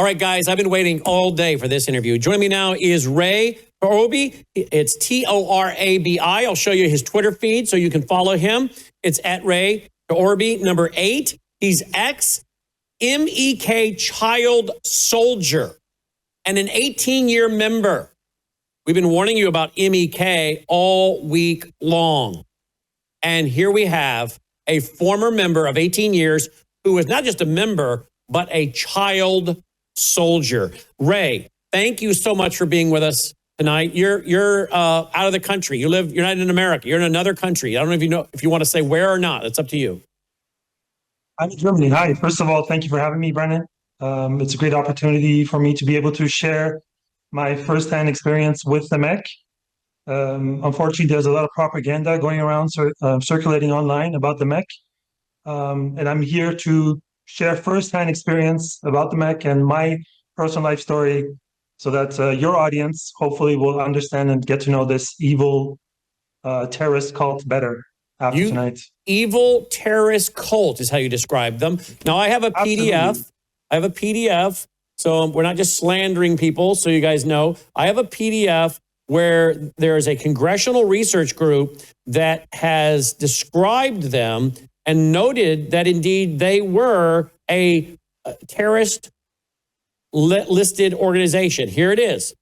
All right, guys, I've been waiting all day for this interview. Joining me now is Ray Torabi. It's Torabi. I'll show you his Twitter feed so you can follow him. It's at Ray Torabi, number 8. He's ex-MEK child soldier and an 18-year member. We've been warning you about MEK all week long. And here we have a former member of 18 years who is not just a member, but a child soldier. Ray, thank you so much for being with us tonight. You're out of the country. You're not in America. You're in another country. I don't know if you want to say where or not. It's up to you. I'm in Germany. Hi. First of all, thank you for having me, Brennan. It's a great opportunity for me to be able to share my firsthand experience with the MEK. Unfortunately, there's a lot of propaganda going around, circulating online about the MEK. And I'm here to share firsthand experience about the MEK and my personal life story so that your audience hopefully will understand and get to know this evil terrorist cult better after tonight. Evil terrorist cult is how you describe them. Now, I have a PDF. Absolutely. I have a PDF. So we're not just slandering people, so you guys know. I have a PDF where there is a congressional research group that has described them and noted that indeed they were a terrorist listed organization. Here it is.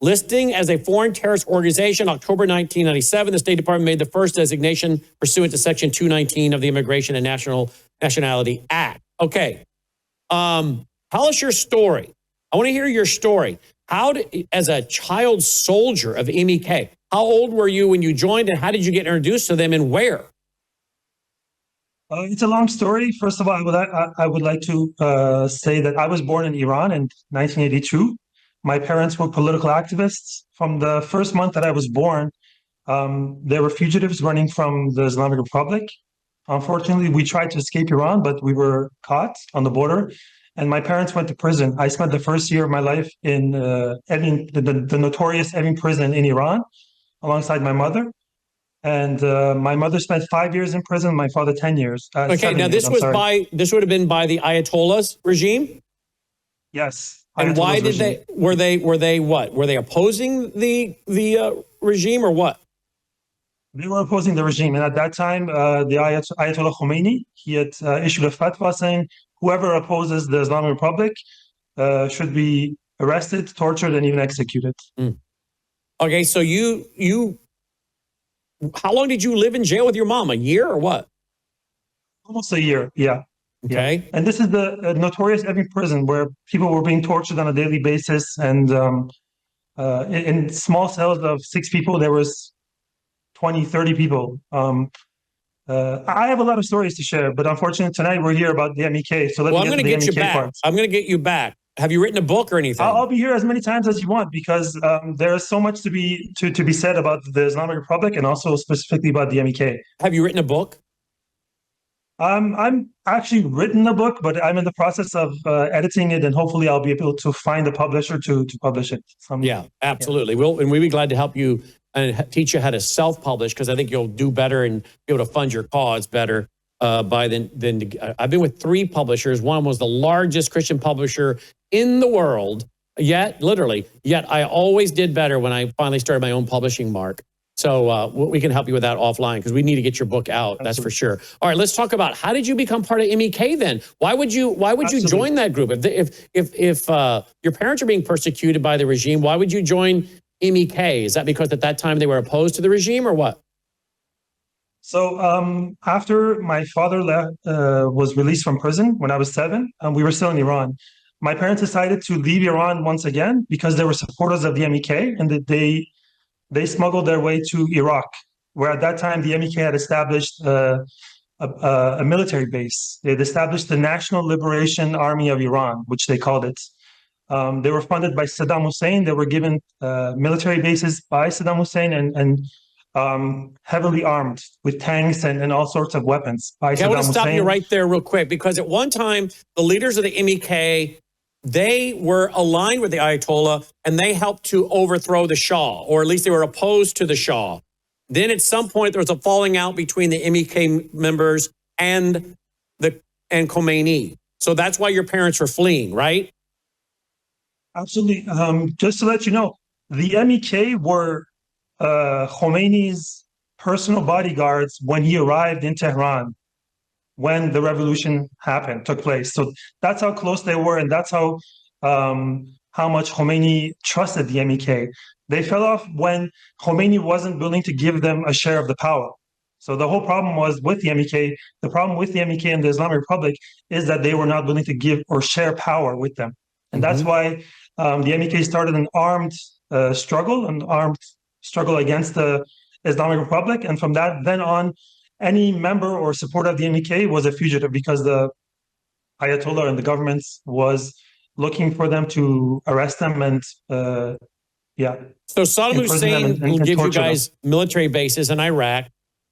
Listing as a foreign terrorist organization, October 1997, the State Department made the first designation pursuant to Section 219 of the Immigration and Nationality Act. Okay. Tell us your story. I want to hear your story. As a child soldier of MEK, how old were you when you joined and how did you get introduced to them and where? It's a long story. First of all, I would like to say that I was born in Iran in 1982. My parents were political activists. From the first month that I was born, they were fugitives running from the Islamic Republic. Unfortunately, we tried to escape Iran, but we were caught on the border. And my parents went to prison. I spent the first year of my life in the notorious Evin prison in Iran, alongside my mother. And my mother spent 5 years in prison. My father 10 years. Okay, now this would have been by the Ayatollah's regime. Yes. And why did they? Were they what? Were they opposing the regime or what? They were opposing the regime, and at that time, the Ayatollah Khomeini, he had issued a fatwa saying whoever opposes the Islamic Republic should be arrested, tortured, and even executed. Mm. Okay, so how long did you live in jail with your mom? A year or what? Almost a year, yeah. Okay. Yeah. And this is the notorious Evin prison where people were being tortured on a daily basis, and in small cells of 6 people, there was 20, 30 people. I have a lot of stories to share, but unfortunately tonight we're here about the MEK. So I'm going to get you back. I'm going to get you back. Have you written a book or anything? I'll be here as many times as you want because there is so much to be said about the Islamic Republic and also specifically about the MEK. Have you written a book? I'm actually written a book, but I'm in the process of editing it, and hopefully I'll be able to find a publisher to publish it. Yeah, absolutely. Yeah. We'll be glad to help you and teach you how to self-publish because I think you'll do better and be able to fund your cause better I've been with 3 publishers. One was the largest Christian publisher in the world, yet I always did better when I finally started my own publishing, Mark. So we can help you with that offline because we need to get your book out. Absolutely. That's for sure. All right, let's talk about how did you become part of MEK then? Why would you join that group? If your parents are being persecuted by the regime, why would you join MEK? Is that because at that time they were opposed to the regime or what? So after my father was released from prison when I was 7, we were still in Iran. My parents decided to leave Iran once again because they were supporters of the MEK and that they smuggled their way to Iraq, where at that time the MEK had established a military base. They had established the National Liberation Army of Iran, which they called it. They were funded by Saddam Hussein. They were given military bases by Saddam Hussein and heavily armed with tanks and all sorts of weapons by Saddam Hussein. I want to stop you right there real quick because at one time, the leaders of the MEK, they were aligned with the Ayatollah and they helped to overthrow the Shah, or at least they were opposed to the Shah. Then at some point, there was a falling out between the MEK members and Khomeini. So that's why your parents were fleeing, right? Absolutely. Just to let you know, the MEK were Khomeini's personal bodyguards when he arrived in Tehran, when the revolution took place. So that's how close they were, and that's how much Khomeini trusted the MEK. They fell off when Khomeini wasn't willing to give them a share of the power. So the whole problem was with the MEK. The problem with the MEK and the Islamic Republic is that they were not willing to give or share power with them. And that's why the MEK started an armed struggle against the Islamic Republic. And from that then on, any member or supporter of the MEK was a fugitive because the Ayatollah and the government was looking for them to arrest them and So Saddam imprison them Hussein will and give you torture them. guys military bases in Iraq,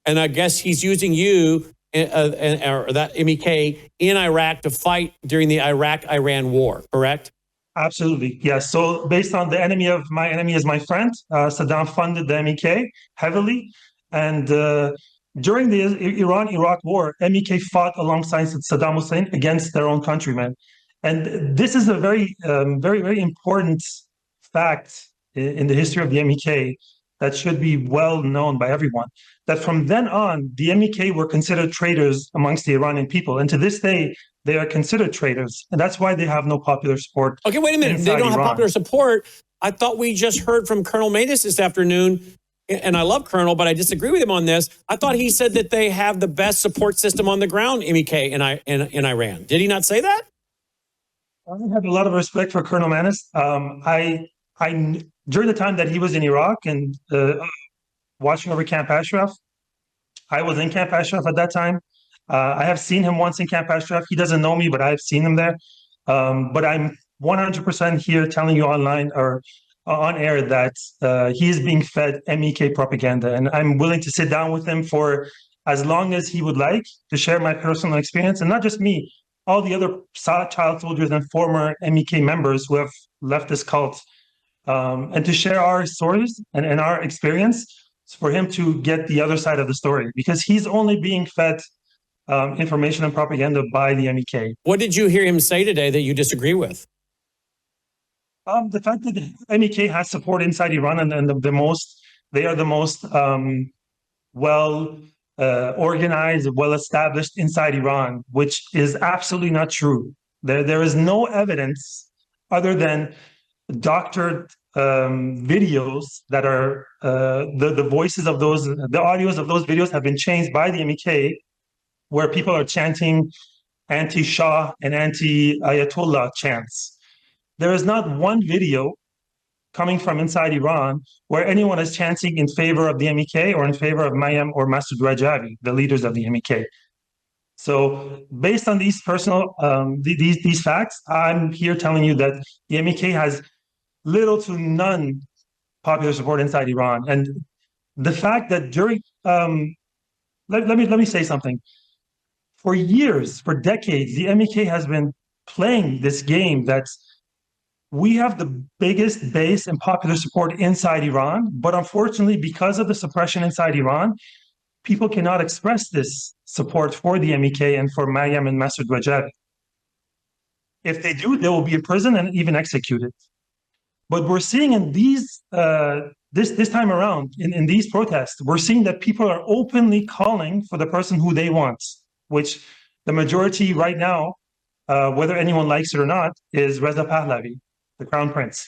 and I guess he's using you or that MEK in Iraq to fight during the Iraq-Iran war, correct? Absolutely, yes. So based on the enemy of my enemy is my friend, Saddam funded the MEK heavily, and during the Iran-Iraq war, MEK fought alongside Saddam Hussein against their own countrymen. And this is a very, very important fact in the history of the MEK that should be well known by everyone, that from then on, the MEK were considered traitors amongst the Iranian people. And to this day, they are considered traitors. And that's why they have no popular support. Okay, wait a minute. They don't have popular support. I thought we just heard from Colonel Matus this afternoon, and I love Colonel, but I disagree with him on this. I thought he said that they have the best support system on the ground, MEK, in Iran. Did he not say that? I have a lot of respect for Colonel Manis. During the time that he was in Iraq and watching over Camp Ashraf, I was in Camp Ashraf at that time. I have seen him once in Camp Ashraf. He doesn't know me, but I've seen him there. But I'm 100% here telling you online or on air that he is being fed MEK propaganda. And I'm willing to sit down with him for as long as he would like to share my personal experience. And not just me, all the other child soldiers and former MEK members who have left this cult. And to share our stories and our experience for him to get the other side of the story, because he's only being fed information and propaganda by the MEK. What did you hear him say today that you disagree with? The fact that the MEK has support inside Iran and they are the most well organized, well established inside Iran, which is absolutely not true. There is no evidence other than doctored videos that are the voices of those, the audios of those videos have been changed by the MEK, where people are chanting anti-Shah and anti-Ayatollah chants. There is not one video coming from inside Iran where anyone is chanting in favor of the MEK or in favor of Mayam or Masoud Rajavi, the leaders of the MEK. So based on these these facts, I'm here telling you that the MEK has little to none popular support inside Iran. And the fact that during, let me say something. For years, for decades, the MEK has been playing this game that we have the biggest base and popular support inside Iran, but unfortunately, because of the suppression inside Iran, people cannot express this support for the MEK and for Mayam and Masoud Rajavi. If they do, they will be in prison and even executed. But we're seeing in these this time around in these protests, we're seeing that people are openly calling for the person who they want, which the majority right now, whether anyone likes it or not, is Reza Pahlavi, the Crown Prince.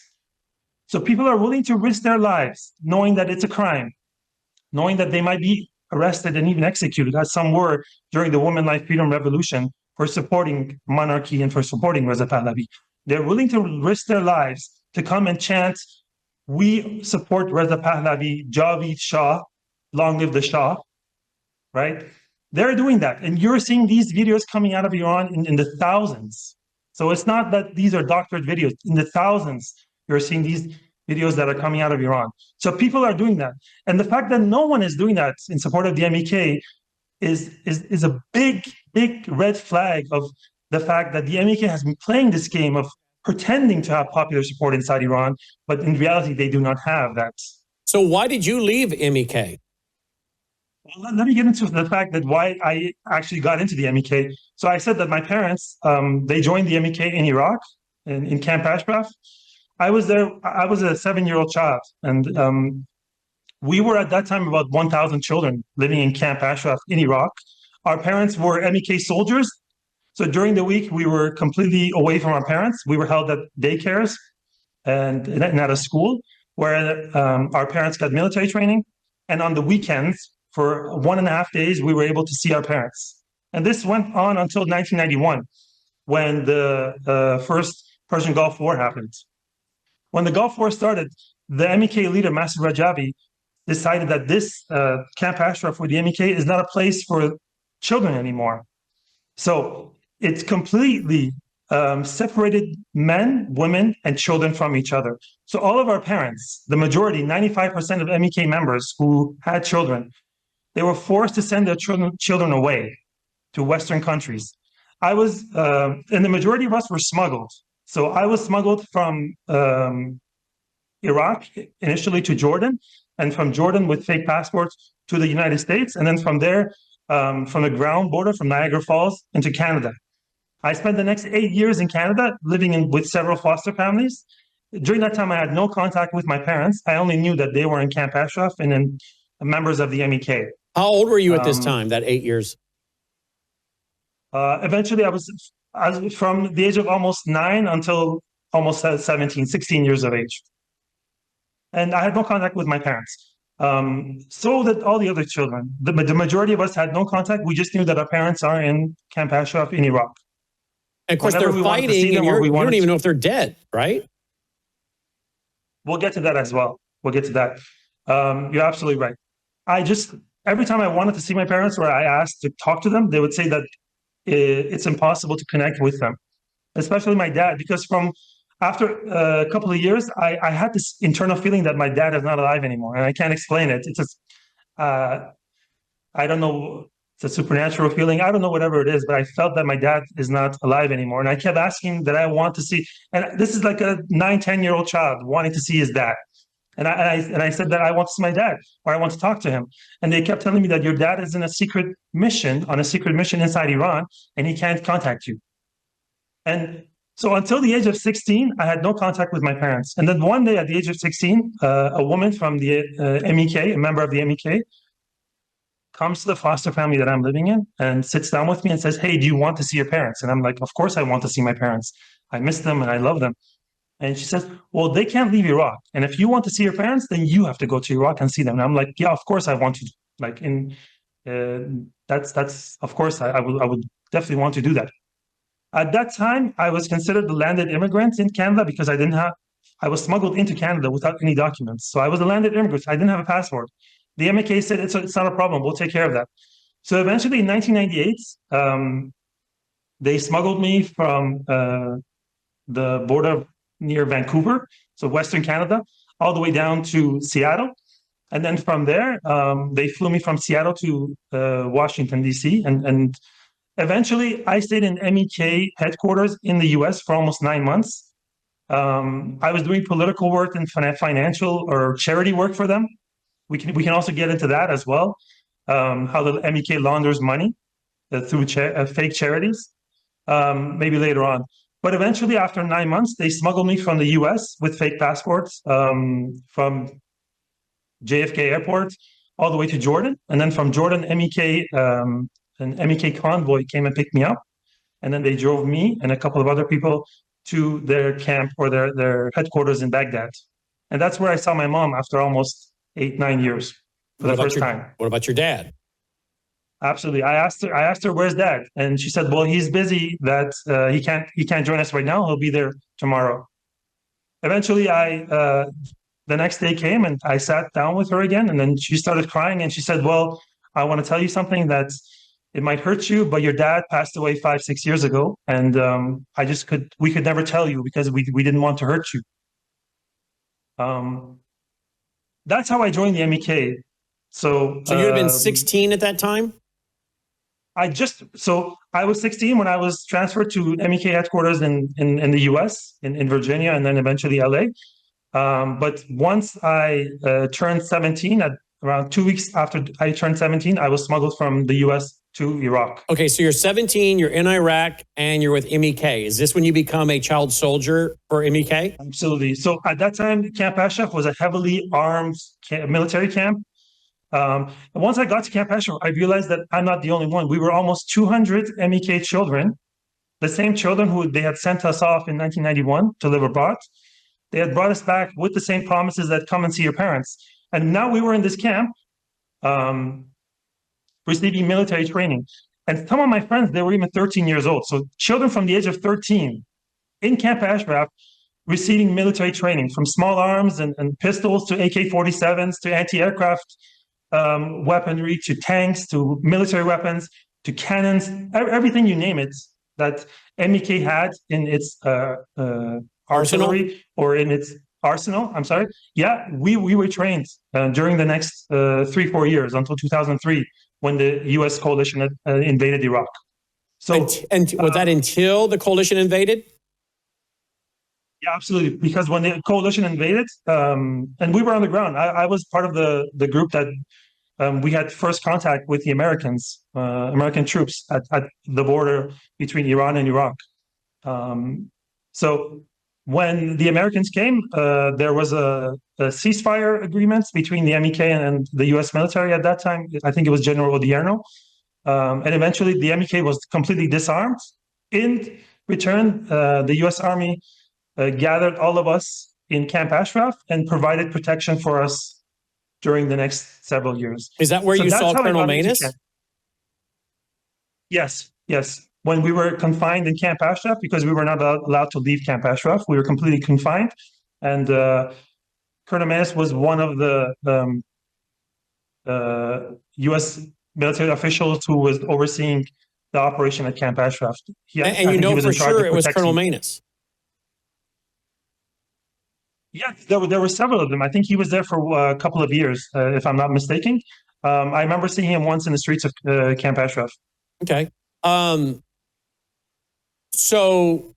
So people are willing to risk their lives, knowing that it's a crime, knowing that they might be arrested and even executed, as some were during the Women Life Freedom Revolution, for supporting monarchy and for supporting Reza Pahlavi. They're willing to risk their lives to come and chant, "We support Reza Pahlavi, Javeed Shah, long live the Shah," right? They're doing that. And you're seeing these videos coming out of Iran in the thousands. So it's not that these are doctored videos. In the thousands, you're seeing these videos that are coming out of Iran. So people are doing that. And the fact that no one is doing that in support of the MEK is a big red flag of the fact that the MEK has been playing this game of pretending to have popular support inside Iran, but in reality, they do not have that. So why did you leave MEK? Well, let me get into the fact that why I actually got into the MEK. So I said that my parents, they joined the MEK in Iraq, in Camp Ashraf. I was there. I was a 7-year-old child, and we were at that time about 1,000 children living in Camp Ashraf in Iraq. Our parents were MEK soldiers. So during the week, we were completely away from our parents. We were held at daycares and at a school where our parents got military training. And on the weekends, for 1.5 days, we were able to see our parents. And this went on until 1991, when the first Persian Gulf War happened. When the Gulf War started, the MEK leader, Masud Rajavi, decided that this Camp Ashraf with the MEK is not a place for children anymore. So it's completely separated men, women, and children from each other. So all of our parents, the majority, 95% of MEK members who had children, they were forced to send their children away to Western countries. I was, and the majority of us were smuggled. So I was smuggled from Iraq initially to Jordan, and from Jordan with fake passports to the United States, and then from there, from the ground border, from Niagara Falls into Canada. I spent the next 8 years in Canada living with several foster families. During that time, I had no contact with my parents. I only knew that they were in Camp Ashraf and then members of the MEK. How old were you at this time, that 8 years? Eventually, I was from the age of almost 9 until almost 17, 16 years of age. And I had no contact with my parents. So did all the other children. The majority of us had no contact. We just knew that our parents are in Camp Ashraf in Iraq. And of course, they're fighting, and you don't even know if they're dead, right? We'll get to that as well. We'll get to that. You're absolutely right. Every time I wanted to see my parents or I asked to talk to them, they would say that it's impossible to connect with them, especially my dad, because after a couple of years, I had this internal feeling that my dad is not alive anymore, and I can't explain it. It's just, I don't know, it's a supernatural feeling. I don't know whatever it is, but I felt that my dad is not alive anymore. And I kept asking that I want to see, and this is like a 9, 10-year-old child wanting to see his dad. And I said that I want to see my dad, or I want to talk to him. And they kept telling me that your dad is on a secret mission inside Iran, and he can't contact you. And so until the age of 16, I had no contact with my parents. And then one day at the age of 16, a woman from the MEK, a member of the MEK, comes to the foster family that I'm living in and sits down with me and says, "Hey, do you want to see your parents?" And I'm like, "Of course I want to see my parents. I miss them and I love them." And she says, "Well, they can't leave Iraq. And if you want to see your parents, then you have to go to Iraq and see them." And I'm like, "Yeah, of course I want to." Like, that's of course I would definitely want to do that. At that time, I was considered a landed immigrant in Canada because I was smuggled into Canada without any documents. So I was a landed immigrant. I didn't have a passport. The MEK said, it's not a problem. We'll take care of that. So eventually in 1998, they smuggled me from the border near Vancouver, so Western Canada, all the way down to Seattle. And then from there, they flew me from Seattle to Washington, D.C. And eventually, I stayed in MEK headquarters in the U.S. for almost 9 months. I was doing political work and financial or charity work for them. We can also get into that as well, how the MEK launders money through fake charities, maybe later on. But eventually, after 9 months, they smuggled me from the U.S. with fake passports from JFK Airport all the way to Jordan. And then from Jordan, an MEK convoy came and picked me up. And then they drove me and a couple of other people to their camp or their headquarters in Baghdad. And that's where I saw my mom after almost 8, 9 years for the first time. What about your dad? Absolutely. I asked her, "Where's Dad?" And she said, "Well, he's busy. That he can't join us right now. He'll be there tomorrow." Eventually, the next day came and I sat down with her again, and then she started crying and she said, "Well, I want to tell you something that it might hurt you, but your dad passed away 5, 6 years ago, and we could never tell you because we didn't want to hurt you." That's how I joined the MEK. So you had been 16 at that time? I was 16 when I was transferred to MEK headquarters in the US, in Virginia, and then eventually LA. But once I turned 17, at around 2 weeks after I turned 17, I was smuggled from the US to Iraq. Okay, so you're 17, you're in Iraq, and you're with MEK. Is this when you become a child soldier for MEK? Absolutely. So at that time, Camp Ashraf was a heavily armed military camp. And once I got to Camp Ashraf, I realized that I'm not the only one. We were almost 200 MEK children, the same children who they had sent us off in 1991 to live abroad. They had brought us back with the same promises that come and see your parents. And now we were in this camp receiving military training. And some of my friends, they were even 13 years old. So children from the age of 13 in Camp Ashraf receiving military training, from small arms and pistols to AK-47s to anti-aircraft weaponry to tanks to military weapons to cannons, everything you name it that MEK had in its artillery or in its arsenal. I'm sorry. Yeah, we were trained during the next 3-4 years until 2003 when the U.S. coalition had, invaded Iraq. So, and was that until the coalition invaded? Yeah, absolutely. Because when the coalition invaded, and we were on the ground, I was part of the group that we had first contact with the Americans, American troops at the border between Iran and Iraq. So when the Americans came, there was a ceasefire agreement between the MEK and the U.S. military at that time. I think it was General Odierno. And eventually the MEK was completely disarmed. In return, the U.S. Army gathered all of us in Camp Ashraf and provided protection for us during the next several years. Is that where you saw Colonel Manus? Yes, yes. When we were confined in Camp Ashraf, because we were not allowed to leave Camp Ashraf, we were completely confined. And Colonel Manus was one of the U.S. military officials who was overseeing the operation at Camp Ashraf. And you know for sure it was Colonel Manus. Yeah, there were several of them. I think he was there for a couple of years, if I'm not mistaken. I remember seeing him once in the streets of Camp Ashraf. Okay. So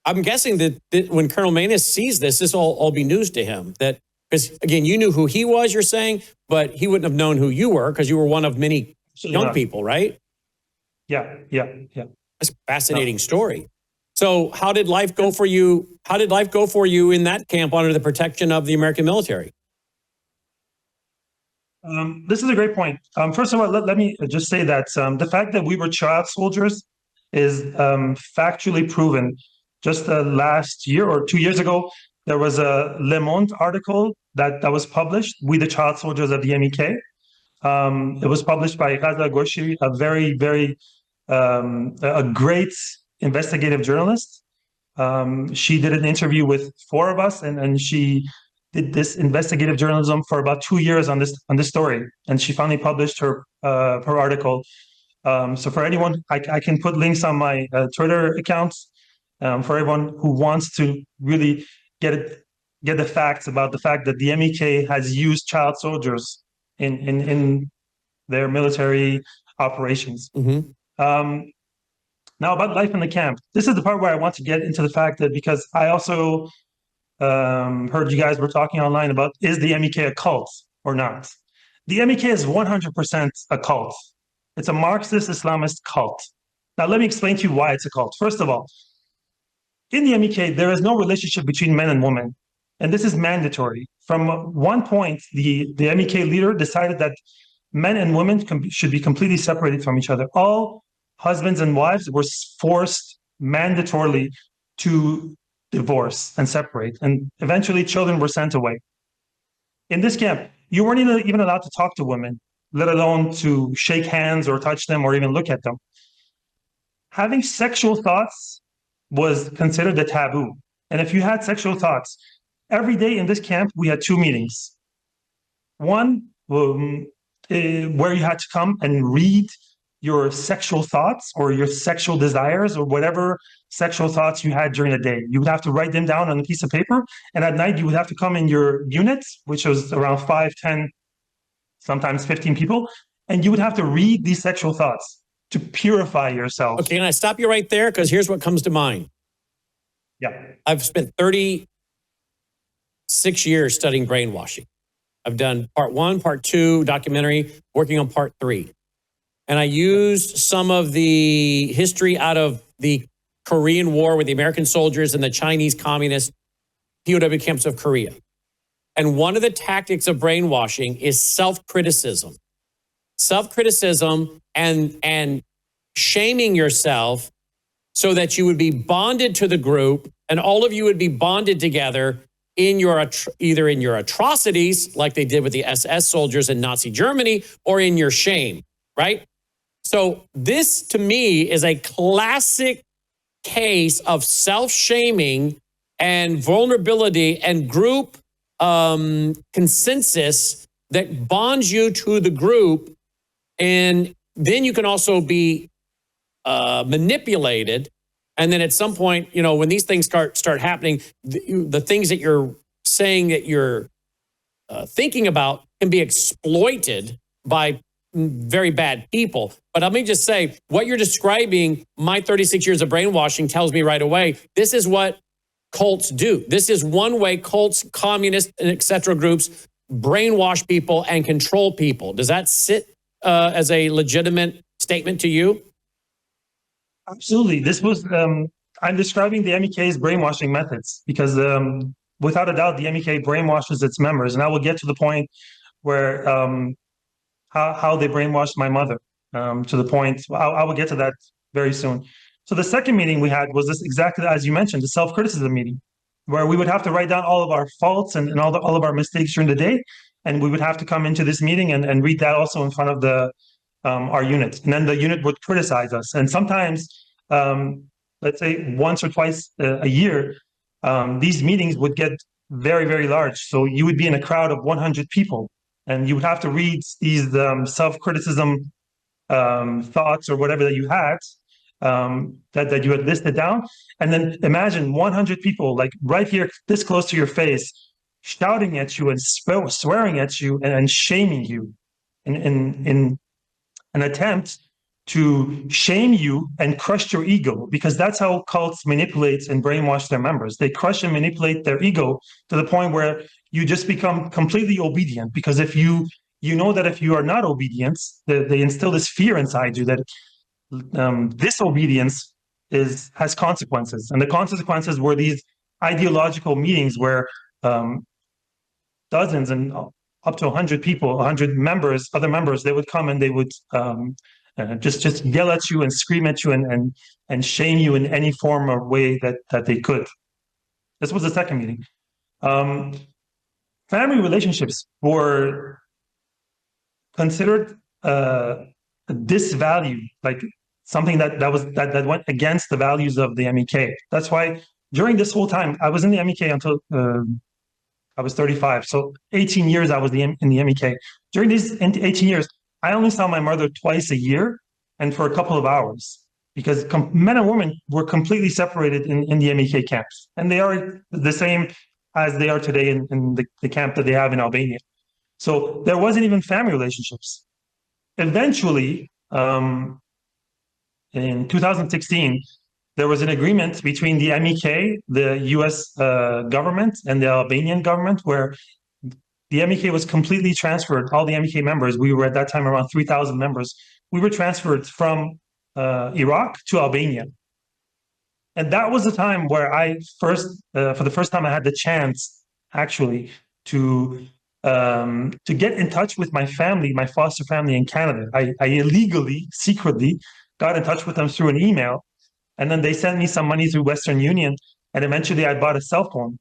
I'm guessing that when Colonel Manus sees this will all be news to him. That because again, you knew who he was, you're saying, but he wouldn't have known who you were because you were one of many young people, right? Yeah. That's a fascinating story. So how did life go for you? How did life go for you in that camp under the protection of the American military? This is a great point. First of all, let me just say that the fact that we were child soldiers is factually proven. Just last year or 2 years ago, there was a Le Monde article that was published, We the Child Soldiers of the MEK. It was published by Raza Goshi, a very, very a great investigative journalist. She did an interview with 4 of us, and she did this investigative journalism for about 2 years on this story, and she finally published her article. So for anyone, I can put links on my Twitter accounts for everyone who wants to really get the facts about the fact that the MEK has used child soldiers in their military operations. Mm-hmm. Now about life in the camp. This is the part where I want to get into the fact that, because I also heard you guys were talking online about, is the MEK a cult or not? The MEK is 100% a cult. It's a Marxist Islamist cult. Now let me explain to you why it's a cult. First of all, in the MEK, there is no relationship between men and women. And this is mandatory. From one point, the MEK leader decided that men and women should be completely separated from each other. All husbands and wives were forced mandatorily to divorce and separate. And eventually children were sent away. In this camp, you weren't even allowed to talk to women, let alone to shake hands or touch them or even look at them. Having sexual thoughts was considered a taboo. And if you had sexual thoughts, every day in this camp, we had 2 meetings. One, where you had to come and read your sexual thoughts or your sexual desires or whatever sexual thoughts you had during the day. You would have to write them down on a piece of paper. And at night, you would have to come in your units, which was around 5, 10, sometimes 15 people. And you would have to read these sexual thoughts to purify yourself. Okay, can I stop you right there? Because here's what comes to mind. Yeah. I've spent 36 years studying brainwashing. I've done part 1, part 2 documentary, working on part 3. and I used some of the history out of the Korean War with the American soldiers and the Chinese communist POW camps of Korea. And one of the tactics of brainwashing is self-criticism. Self-criticism and shaming yourself so that you would be bonded to the group and all of you would be bonded together in your either in your atrocities, like they did with the SS soldiers in Nazi Germany, or in your shame, right? So this, to me, is a classic case of self-shaming and vulnerability and group consensus that bonds you to the group. And then you can also be manipulated. And then at some point, you know, when these things start happening, the things that you're saying that you're thinking about can be exploited by very bad people. But let me just say, what you're describing, my 36 years of brainwashing tells me right away, this is what cults do. This is one way cults, communists, and et cetera groups brainwash people and control people. Does that sit as a legitimate statement to you? Absolutely. This was, I'm describing the MEK's brainwashing methods because without a doubt, the MEK brainwashes its members. And I will get to the point where how they brainwashed my mother to the point, I will get to that very soon. So the second meeting we had was this exactly as you mentioned, the self-criticism meeting, where we would have to write down all of our faults and all of our mistakes during the day. And we would have to come into this meeting and read that also in front of the our unit. And then the unit would criticize us. And sometimes, let's say once or twice a year, these meetings would get very, very large. So you would be in a crowd of 100 people and you would have to read these self-criticism thoughts or whatever that you had, that you had listed down. And then imagine 100 people like right here, this close to your face, shouting at you and swearing at you and shaming you in an attempt to shame you and crush your ego, because that's how cults manipulate and brainwash their members. They crush and manipulate their ego to the point where you just become completely obedient. Because if you know that if you are not obedient, they instill this fear inside you that disobedience has consequences. And the consequences were these ideological meetings where dozens and up to 100 people, 100 members, other members, they would come and they would just yell at you and scream at you and shame you in any form or way that they could. This was the second meeting. Family relationships were considered disvalued, like something that went against the values of the MEK. That's why during this whole time, I was in the MEK until I was 35. So 18 years I was in the MEK. During these 18 years, I only saw my mother twice a year and for a couple of hours, because men and women were completely separated in the MEK camps. And they are the same as they are today in the camp that they have in Albania. So there wasn't even family relationships. Eventually, in 2016, there was an agreement between the MEK, the US government, and the Albanian government, where the MEK was completely transferred. All the MEK members, we were at that time around 3,000 members, we were transferred from Iraq to Albania. And that was the time where I for the first time, I had the chance actually to get in touch with my family, my foster family in Canada. I illegally, secretly got in touch with them through an email. And then they sent me some money through Western Union. And eventually I bought a cell phone.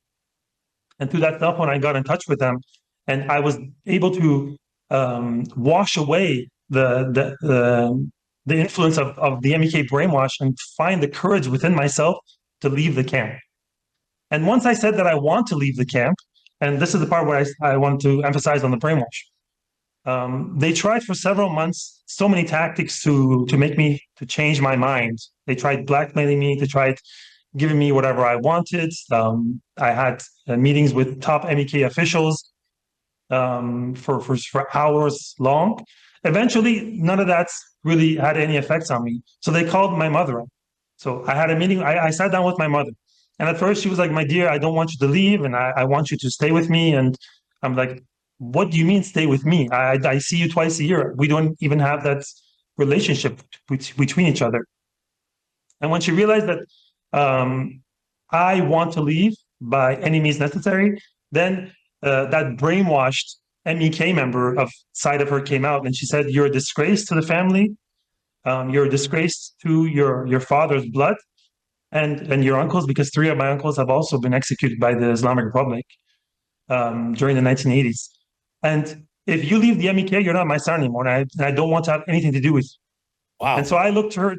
And through that cell phone, I got in touch with them. And I was able to wash away the influence of the MEK brainwash and find the courage within myself to leave the camp. And once I said that I want to leave the camp, and this is the part where I want to emphasize on the brainwash. They tried for several months so many tactics to make me to change my mind. They tried blackmailing me. They tried giving me whatever I wanted. I had meetings with top MEK officials for hours long. Eventually, none of that really had any effects on me. So they called my mother up. So I had a meeting. I sat down with my mother. And at first she was like, my dear, I don't want you to leave. And I want you to stay with me. And I'm like, what do you mean stay with me? I see you twice a year. We don't even have that relationship between each other. And when she realized that I want to leave by any means necessary, then that brainwashed MEK member of side of her came out, and she said, "You're a disgrace to the family. You're a disgrace to your father's blood and your uncles, because 3 of my uncles have also been executed by the Islamic Republic during the 1980s. And if you leave the MEK, you're not my son anymore, and I don't want to have anything to do with you." Wow. And so I looked her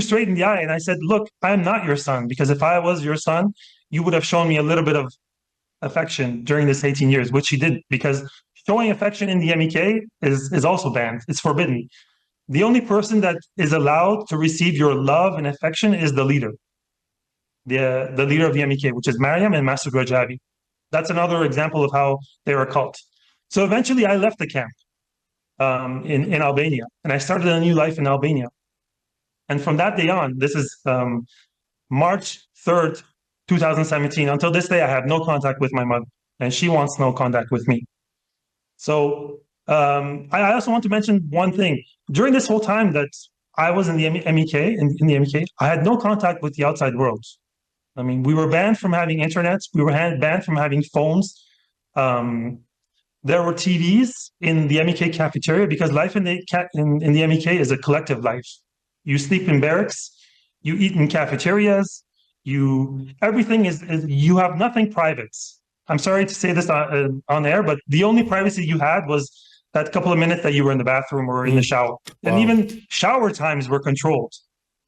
straight in the eye, and I said, "Look, I'm not your son, because if I was your son, you would have shown me a little bit of affection during this 18 years, which she did, because showing affection in the MEK is also banned. It's forbidden. The only person that is allowed to receive your love and affection is the leader, the leader of the MEK, which is Mariam and Masoud Rajabi. That's another example of how they're a cult. So eventually I left the camp in Albania, and I started a new life in Albania. And from that day on, this is March 3rd, 2017, until this day, I have no contact with my mother, and she wants no contact with me. So I also want to mention one thing. During this whole time that I was in the MEK, I had no contact with the outside world. I mean, we were banned from having internet. We were banned from having phones. There were TVs in the MEK cafeteria, because life in the MEK is a collective life. You sleep in barracks, you eat in cafeterias, everything is you have nothing private. I'm sorry to say this on air, but the only privacy you had was that couple of minutes that you were in the bathroom or in the shower. And even shower times were controlled.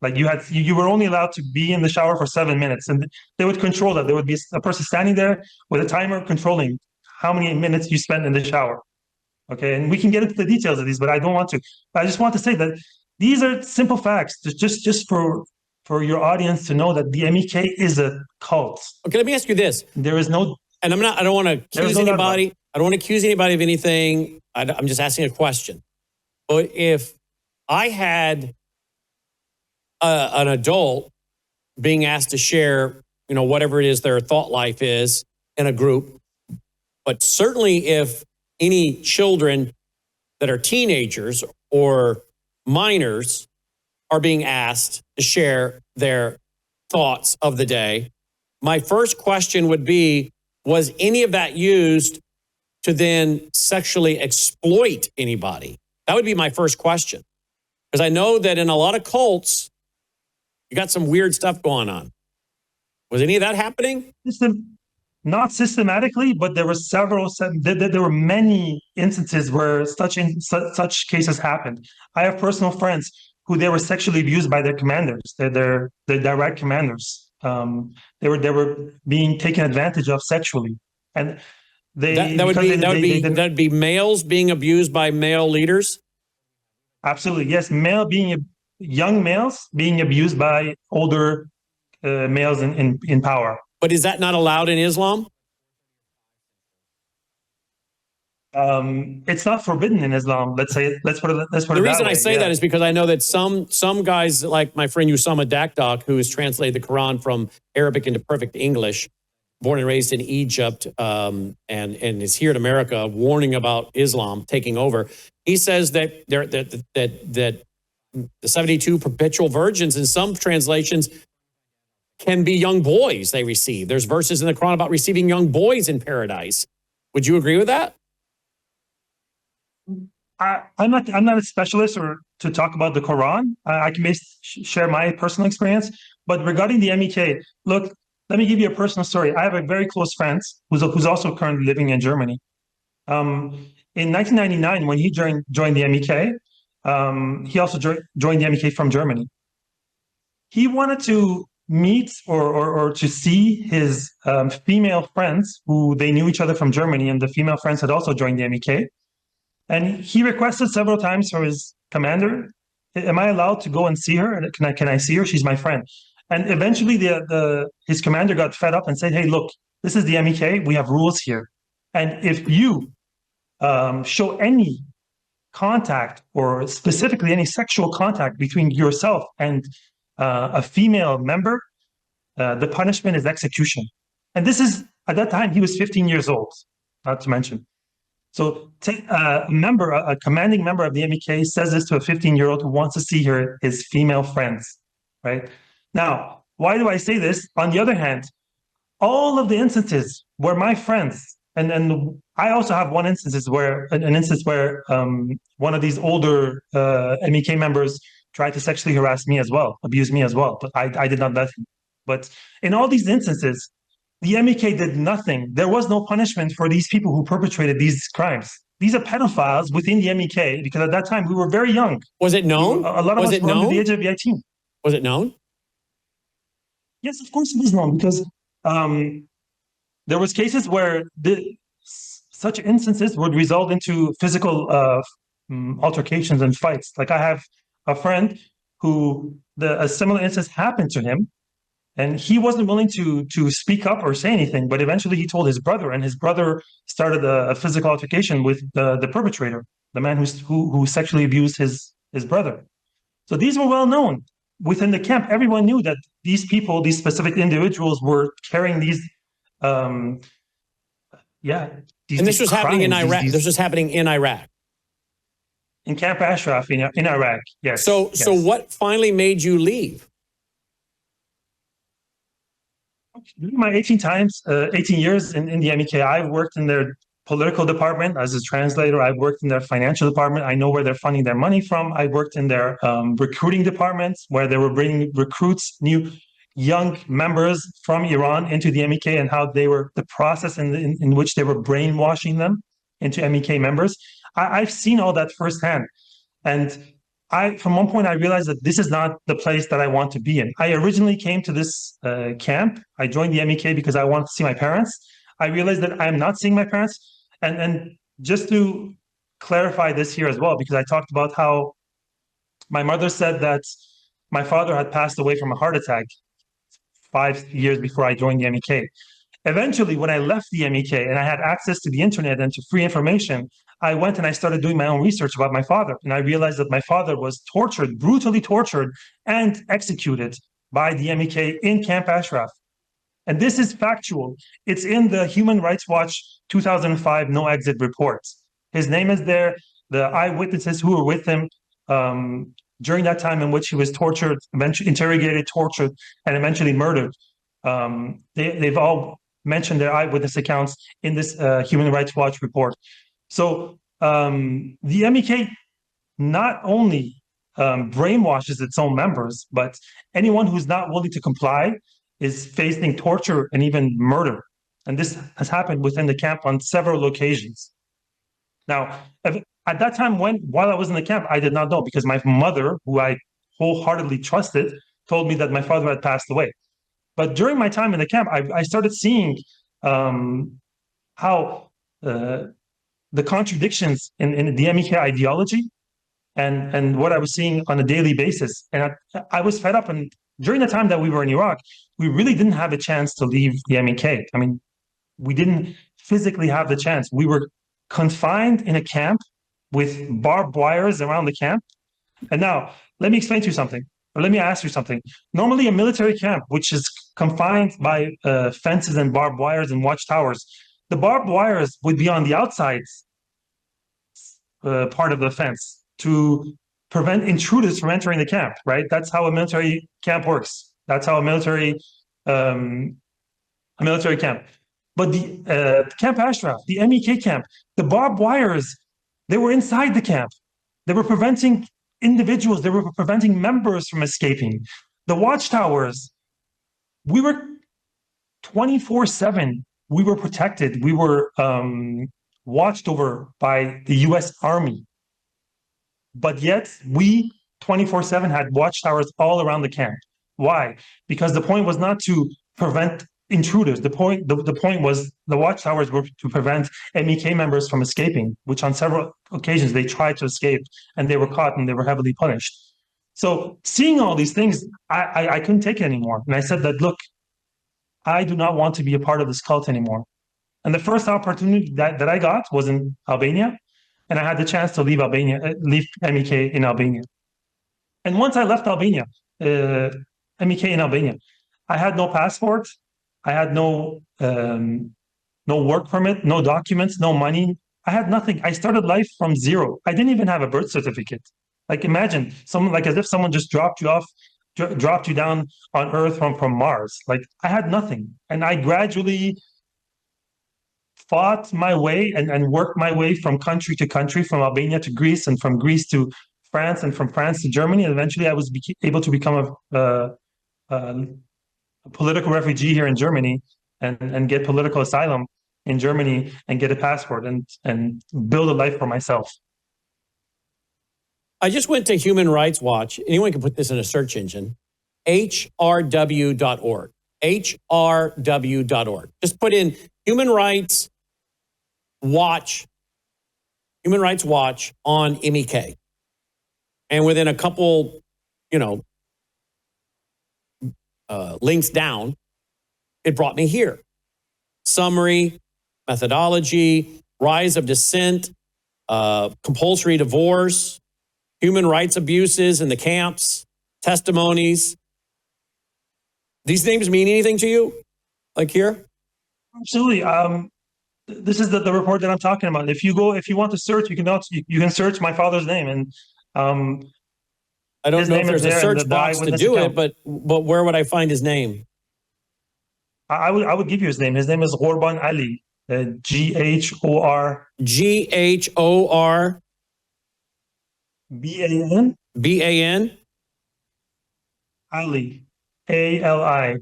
Like you were only allowed to be in the shower for 7 minutes, and they would control that. There would be a person standing there with a timer controlling how many minutes you spent in the shower. Okay, and we can get into the details of these, but I don't want to. I just want to say that these are simple facts, just for your audience to know that the MEK is a cult. Okay, let me ask you this. There is no, and I don't want to accuse anybody. I don't want to accuse anybody of anything. I'm just asking a question. But if I had an adult being asked to share, whatever it is their thought life is in a group, but certainly if any children that are teenagers or minors are being asked to share their thoughts of the day, my first question would be, was any of that used to then sexually exploit anybody? That would be my first question. Because I know that in a lot of cults, you got some weird stuff going on. Was any of that happening? Not systematically, but there were many instances where such cases happened. I have personal friends who they were sexually abused by their commanders, their direct commanders. They were being taken advantage of sexually, and that'd be males being abused by male leaders. Absolutely, yes. Young males being abused by older males in power. But is that not allowed in Islam? It's not forbidden in Islam. Let's put it that way. The reason I say that is because I know that some guys, like my friend Usama Dakdok, who has translated the Quran from Arabic into perfect English, born and raised in Egypt, and is here in America, warning about Islam taking over. He says that the 72 perpetual virgins in some translations can be young boys they receive. There's verses in the Quran about receiving young boys in paradise. Would you agree with that? I'm not a specialist or to talk about the Quran. I can share my personal experience. But regarding the MEK, look, let me give you a personal story. I have a very close friend who's also currently living in Germany. In 1999, when he joined the MEK, he also joined the MEK from Germany. He wanted to meet or to see his female friends who they knew each other from Germany, and the female friends had also joined the MEK. And he requested several times for his commander, "Am I allowed to go and see her? Can I see her? She's my friend." And eventually his commander got fed up and said, "Hey, look, this is the MEK. We have rules here. And if you show any contact, or specifically any sexual contact between yourself and a female member, the punishment is execution." And this is, at that time, he was 15 years old, not to mention. So a commanding member of the MEK says this to a 15-year-old who wants to see his female friends, right? Now, why do I say this? On the other hand, all of the instances where my friends, and I also have an instance where one of these older MEK members tried to sexually harass me as well, abuse me as well, but I did not let him. But in all these instances, the MEK did nothing. There was no punishment for these people who perpetrated these crimes. These are pedophiles within the MEK because at that time we were very young. Was it known? A lot of us were under the age of 18. Was it known? Yes, of course it was known because there was cases where such instances would result into physical altercations and fights. Like I have a friend who a similar instance happened to him, and he wasn't willing to speak up or say anything. But eventually, he told his brother, and his brother started a physical altercation with the perpetrator, the man who sexually abused his brother. So these were well known within the camp. Everyone knew that these people, these specific individuals, were carrying these. And this was happening in Iraq. This was happening in Iraq. In Camp Ashraf in Iraq, yes. So what finally made you leave? My 18 years in the MEK, I've worked in their political department as a translator. I've worked in their financial department. I know where they're funding their money from. I worked in their recruiting departments where they were bringing recruits, new young members from Iran into the MEK, and how they were the process in which they were brainwashing them into MEK members. I've seen all that firsthand. And from one point, I realized that this is not the place that I want to be in. I originally came to this camp. I joined the MEK because I wanted to see my parents. I realized that I'm not seeing my parents. And just to clarify this here as well, because I talked about how my mother said that my father had passed away from a heart attack 5 years before I joined the MEK. Eventually, when I left the MEK and I had access to the internet and to free information, I went and I started doing my own research about my father. And I realized that my father was tortured, brutally tortured, and executed by the MEK in Camp Ashraf. And this is factual. It's in the Human Rights Watch 2005 No Exit report. His name is there. The eyewitnesses who were with him during that time in which he was tortured, eventually interrogated, tortured, and eventually murdered. They've all mentioned their eyewitness accounts in this Human Rights Watch report. So the MEK not only brainwashes its own members, but anyone who's not willing to comply is facing torture and even murder. And this has happened within the camp on several occasions. Now, at that time, while I was in the camp, I did not know, because my mother, who I wholeheartedly trusted, told me that my father had passed away. But during my time in the camp, I started seeing how the contradictions in the MEK ideology and what I was seeing on a daily basis. And I was fed up. And during the time that we were in Iraq, we really didn't have a chance to leave the MEK. I mean, we didn't physically have the chance. We were confined in a camp with barbed wires around the camp. And now, let me explain to you something, or let me ask you something. Normally, a military camp, which is confined by fences and barbed wires and watchtowers, the barbed wires would be on the outside part of the fence to prevent intruders from entering the camp, right? That's how a military camp works. That's how a military camp. But the Camp Ashraf, the MEK camp, the barbed wires, they were inside the camp. They were preventing individuals, they were preventing members from escaping. The watchtowers, we were 24/7. We were protected. We were watched over by the US Army. But yet we 24/7 had watchtowers all around the camp. Why? Because the point was not to prevent intruders. The point was the watchtowers were to prevent MEK members from escaping, which on several occasions they tried to escape and they were caught and they were heavily punished. So seeing all these things, I couldn't take it anymore. And I said that, look, I do not want to be a part of this cult anymore. And the first opportunity that I got was in Albania. And I had the chance to leave MEK in Albania. And once I left Albania, MEK in Albania, I had no passport. I had no work permit, no documents, no money, I had nothing. I started life from zero. I didn't even have a birth certificate. Like imagine someone, like as if someone just dropped you off, dropped you down on Earth from Mars. Like I had nothing, and I gradually fought my way and worked my way from country to country, from Albania to Greece, and from Greece to France, and from France to Germany. And eventually, I was able to become a political refugee here in Germany, and get political asylum in Germany, and get a passport, and build a life for myself. I just went to Human Rights Watch. Anyone can put this in a search engine. HRW.org. HRW.org. Just put in Human Rights Watch on MEK. And within a couple, links down, it brought me here. Summary, methodology, rise of dissent, compulsory divorce, human rights abuses in the camps, testimonies. These names mean anything to you? Like here? Absolutely. This is the report that I'm talking about. If you want to search, you can search my father's name, and I don't know if there's a search box to do it, but where would I find his name? I would give you his name. His name is Ghorban Ali. Ghor. Ghor. BAN. Ali. ALI.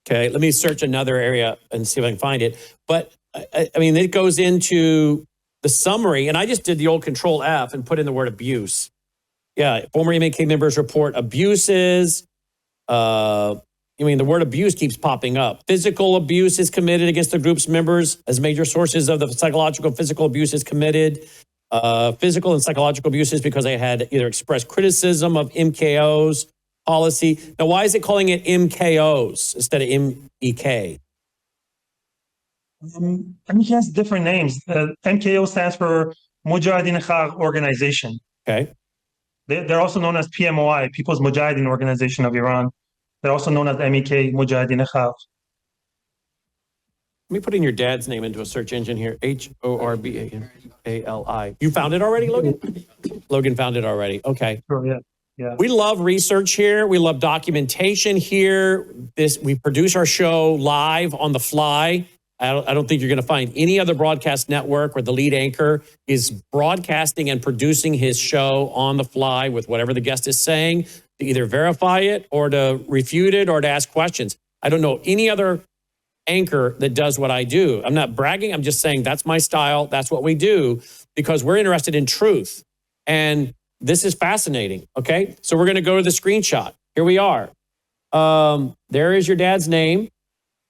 Okay, let me search another area and see if I can find it. But I mean, it goes into the summary, and I just did the old Control F and put in the word abuse. Yeah, former MEK members report abuses. The word abuse keeps popping up. Physical abuse is committed against the group's members as major sources of the psychological and physical abuse is committed. Physical and psychological abuses because they had either expressed criticism of MKO's policy. Now, why is it calling it MKO's instead of MEK? MEK has different names. MKO stands for Mujahedin-e Khalq organization. Okay. They're also known as PMOI, People's Mujahideen Organization of Iran. They're also known as MEK, Mujahedin-e Khalq. Let me put in your dad's name into a search engine here. HORBANALI. You found it already, Logan? Logan found it already. Okay. Sure, yeah. Yeah. We love research here. We love documentation here. We produce our show live on the fly. I don't think you're going to find any other broadcast network where the lead anchor is broadcasting and producing his show on the fly with whatever the guest is saying to either verify it or to refute it or to ask questions. I don't know any other anchor that does what I do. I'm not bragging. I'm just saying that's my style. That's what we do because we're interested in truth. And this is fascinating. Okay. So we're going to go to the screenshot. Here we are. There is your dad's name.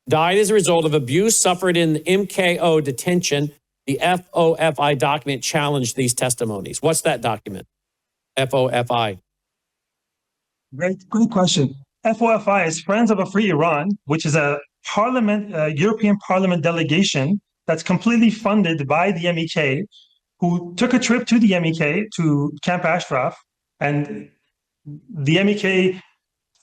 Died as a result of abuse suffered in the MKO detention. The FOFI document challenged these testimonies. What's that document? FOFI. Great question. FOFI is Friends of a Free Iran, which is a European Parliament delegation that's completely funded by the MEK, who took a trip to the MEK, to Camp Ashraf, and the MEK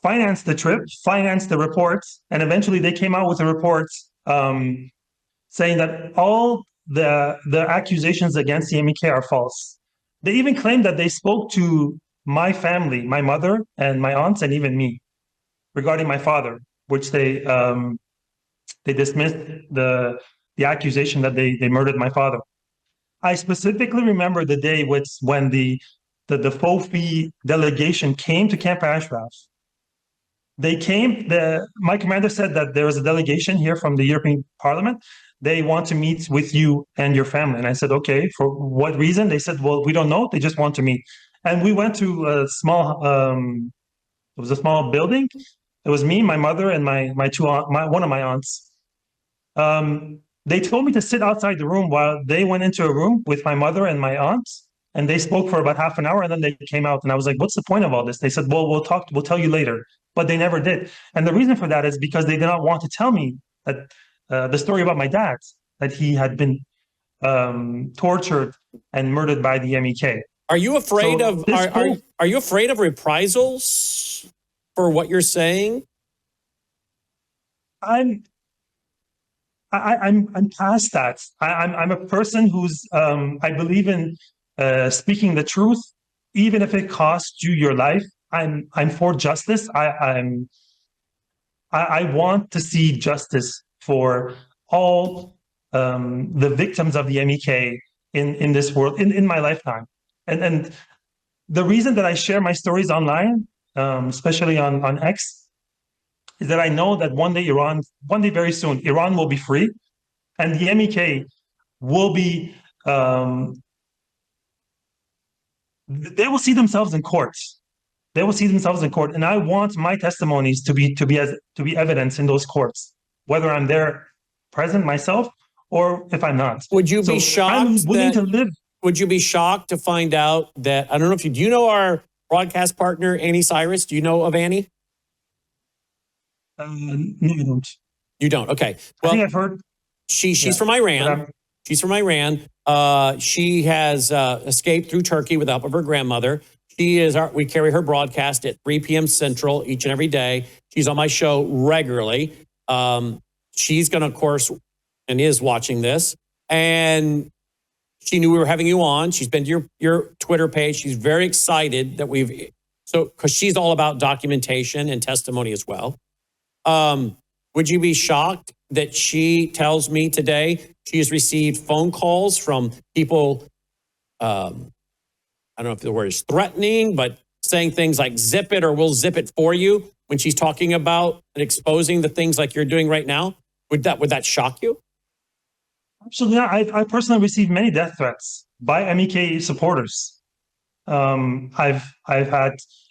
financed the trip, financed the reports, and eventually they came out with the reports saying that all the accusations against the MEK are false. They even claimed that they spoke to my family, my mother and my aunts, and even me, regarding my father, which they dismissed the accusation that they murdered my father. I specifically remember the day when the FOFI delegation came to Camp Ashraf. They came, my commander said that there is a delegation here from the European Parliament. They want to meet with you and your family. And I said, okay, for what reason? They said, well, we don't know. They just want to meet. And we went to a small, it was a small building. It was me, my mother, and one of my aunts. They told me to sit outside the room while they went into a room with my mother and my aunts. And they spoke for about half an hour, and then they came out. And I was like, what's the point of all this? They said, well, we'll tell you later. But they never did. And the reason for that is because they did not want to tell me that the story about my dad, that he had been tortured and murdered by the MEK. Are you afraid are you afraid of reprisals for what you're saying? I'm past that. I'm a person who's I believe in speaking the truth, even if it costs you your life. I'm for justice. I want to see justice for all the victims of the MEK in this world in my lifetime. And the reason that I share my stories online, especially on X, is that I know that one day very soon, Iran will be free, and the MEK will be they will see themselves in courts. They will see themselves in court, and I want my testimonies to be evidence in those courts, whether I'm there present myself or if I'm not. Would you be shocked? I'm willing to live. Would you be shocked to find out that, I don't know if do you know our broadcast partner, Annie Cyrus? Do you know of Annie? No, I don't. You don't? Okay. Well, I think I've heard. She's from Iran. She's from Iran. She has escaped through Turkey with the help of her grandmother. We carry her broadcast at 3 p.m. Central each and every day. She's on my show regularly. She's going to, of course, and is watching this. And she knew we were having you on. She's been to your Twitter page. She's very excited that because she's all about documentation and testimony as well. Would you be shocked that she tells me today she has received phone calls from people, I don't know if the word is threatening, but saying things like zip it or we'll zip it for you when she's talking about and exposing the things like you're doing right now? Would that shock you? Absolutely. I personally received many death threats by MEK supporters. I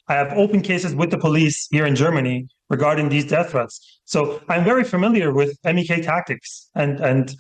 have open cases with the police here in Germany regarding these death threats. So I'm very familiar with MEK tactics. And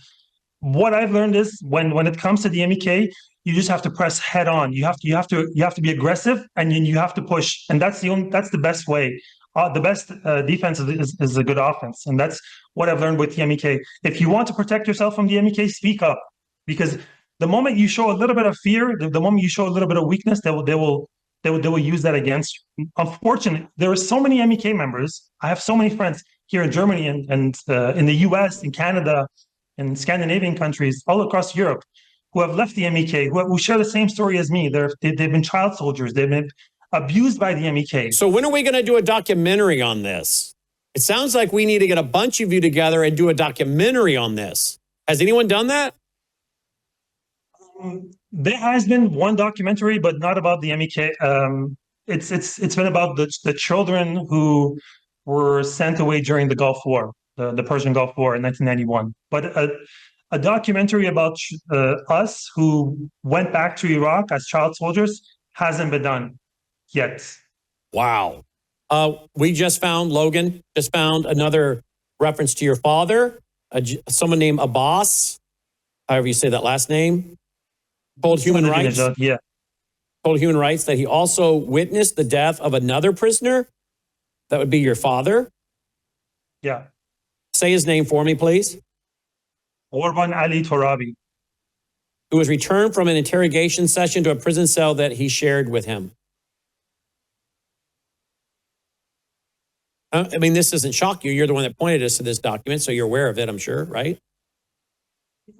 what I've learned is when it comes to the MEK, you just have to press head on. You have to be aggressive, and you have to push. And that's the best way. The best defense is a good offense. And that's what I've learned with the MEK. If you want to protect yourself from the MEK, speak up. Because the moment you show a little bit of fear, the moment you show a little bit of weakness, they will use that against you. Unfortunately, there are so many MEK members. I have so many friends here in Germany and in the US, in Canada, in Scandinavian countries, all across Europe, who have left the MEK, who share the same story as me. They've been child soldiers. They've been abused by the MEK. So when are we going to do a documentary on this? It sounds like we need to get a bunch of you together and do a documentary on this. Has anyone done that? There has been one documentary, but not about the MEK. It's been about the children who were sent away during the Gulf War, the Persian Gulf War in 1991. But a documentary about us who went back to Iraq as child soldiers hasn't been done yet. Wow. We Logan just found another reference to your father, someone named Abbas, however you say that last name, told Human Rights that he also witnessed the death of another prisoner. That would be your father. Yeah. Say his name for me, please. Orban Ali Torabi. Who was returned from an interrogation session to a prison cell that he shared with him. I mean, this doesn't shock you. You're the one that pointed us to this document, so you're aware of it, I'm sure, right?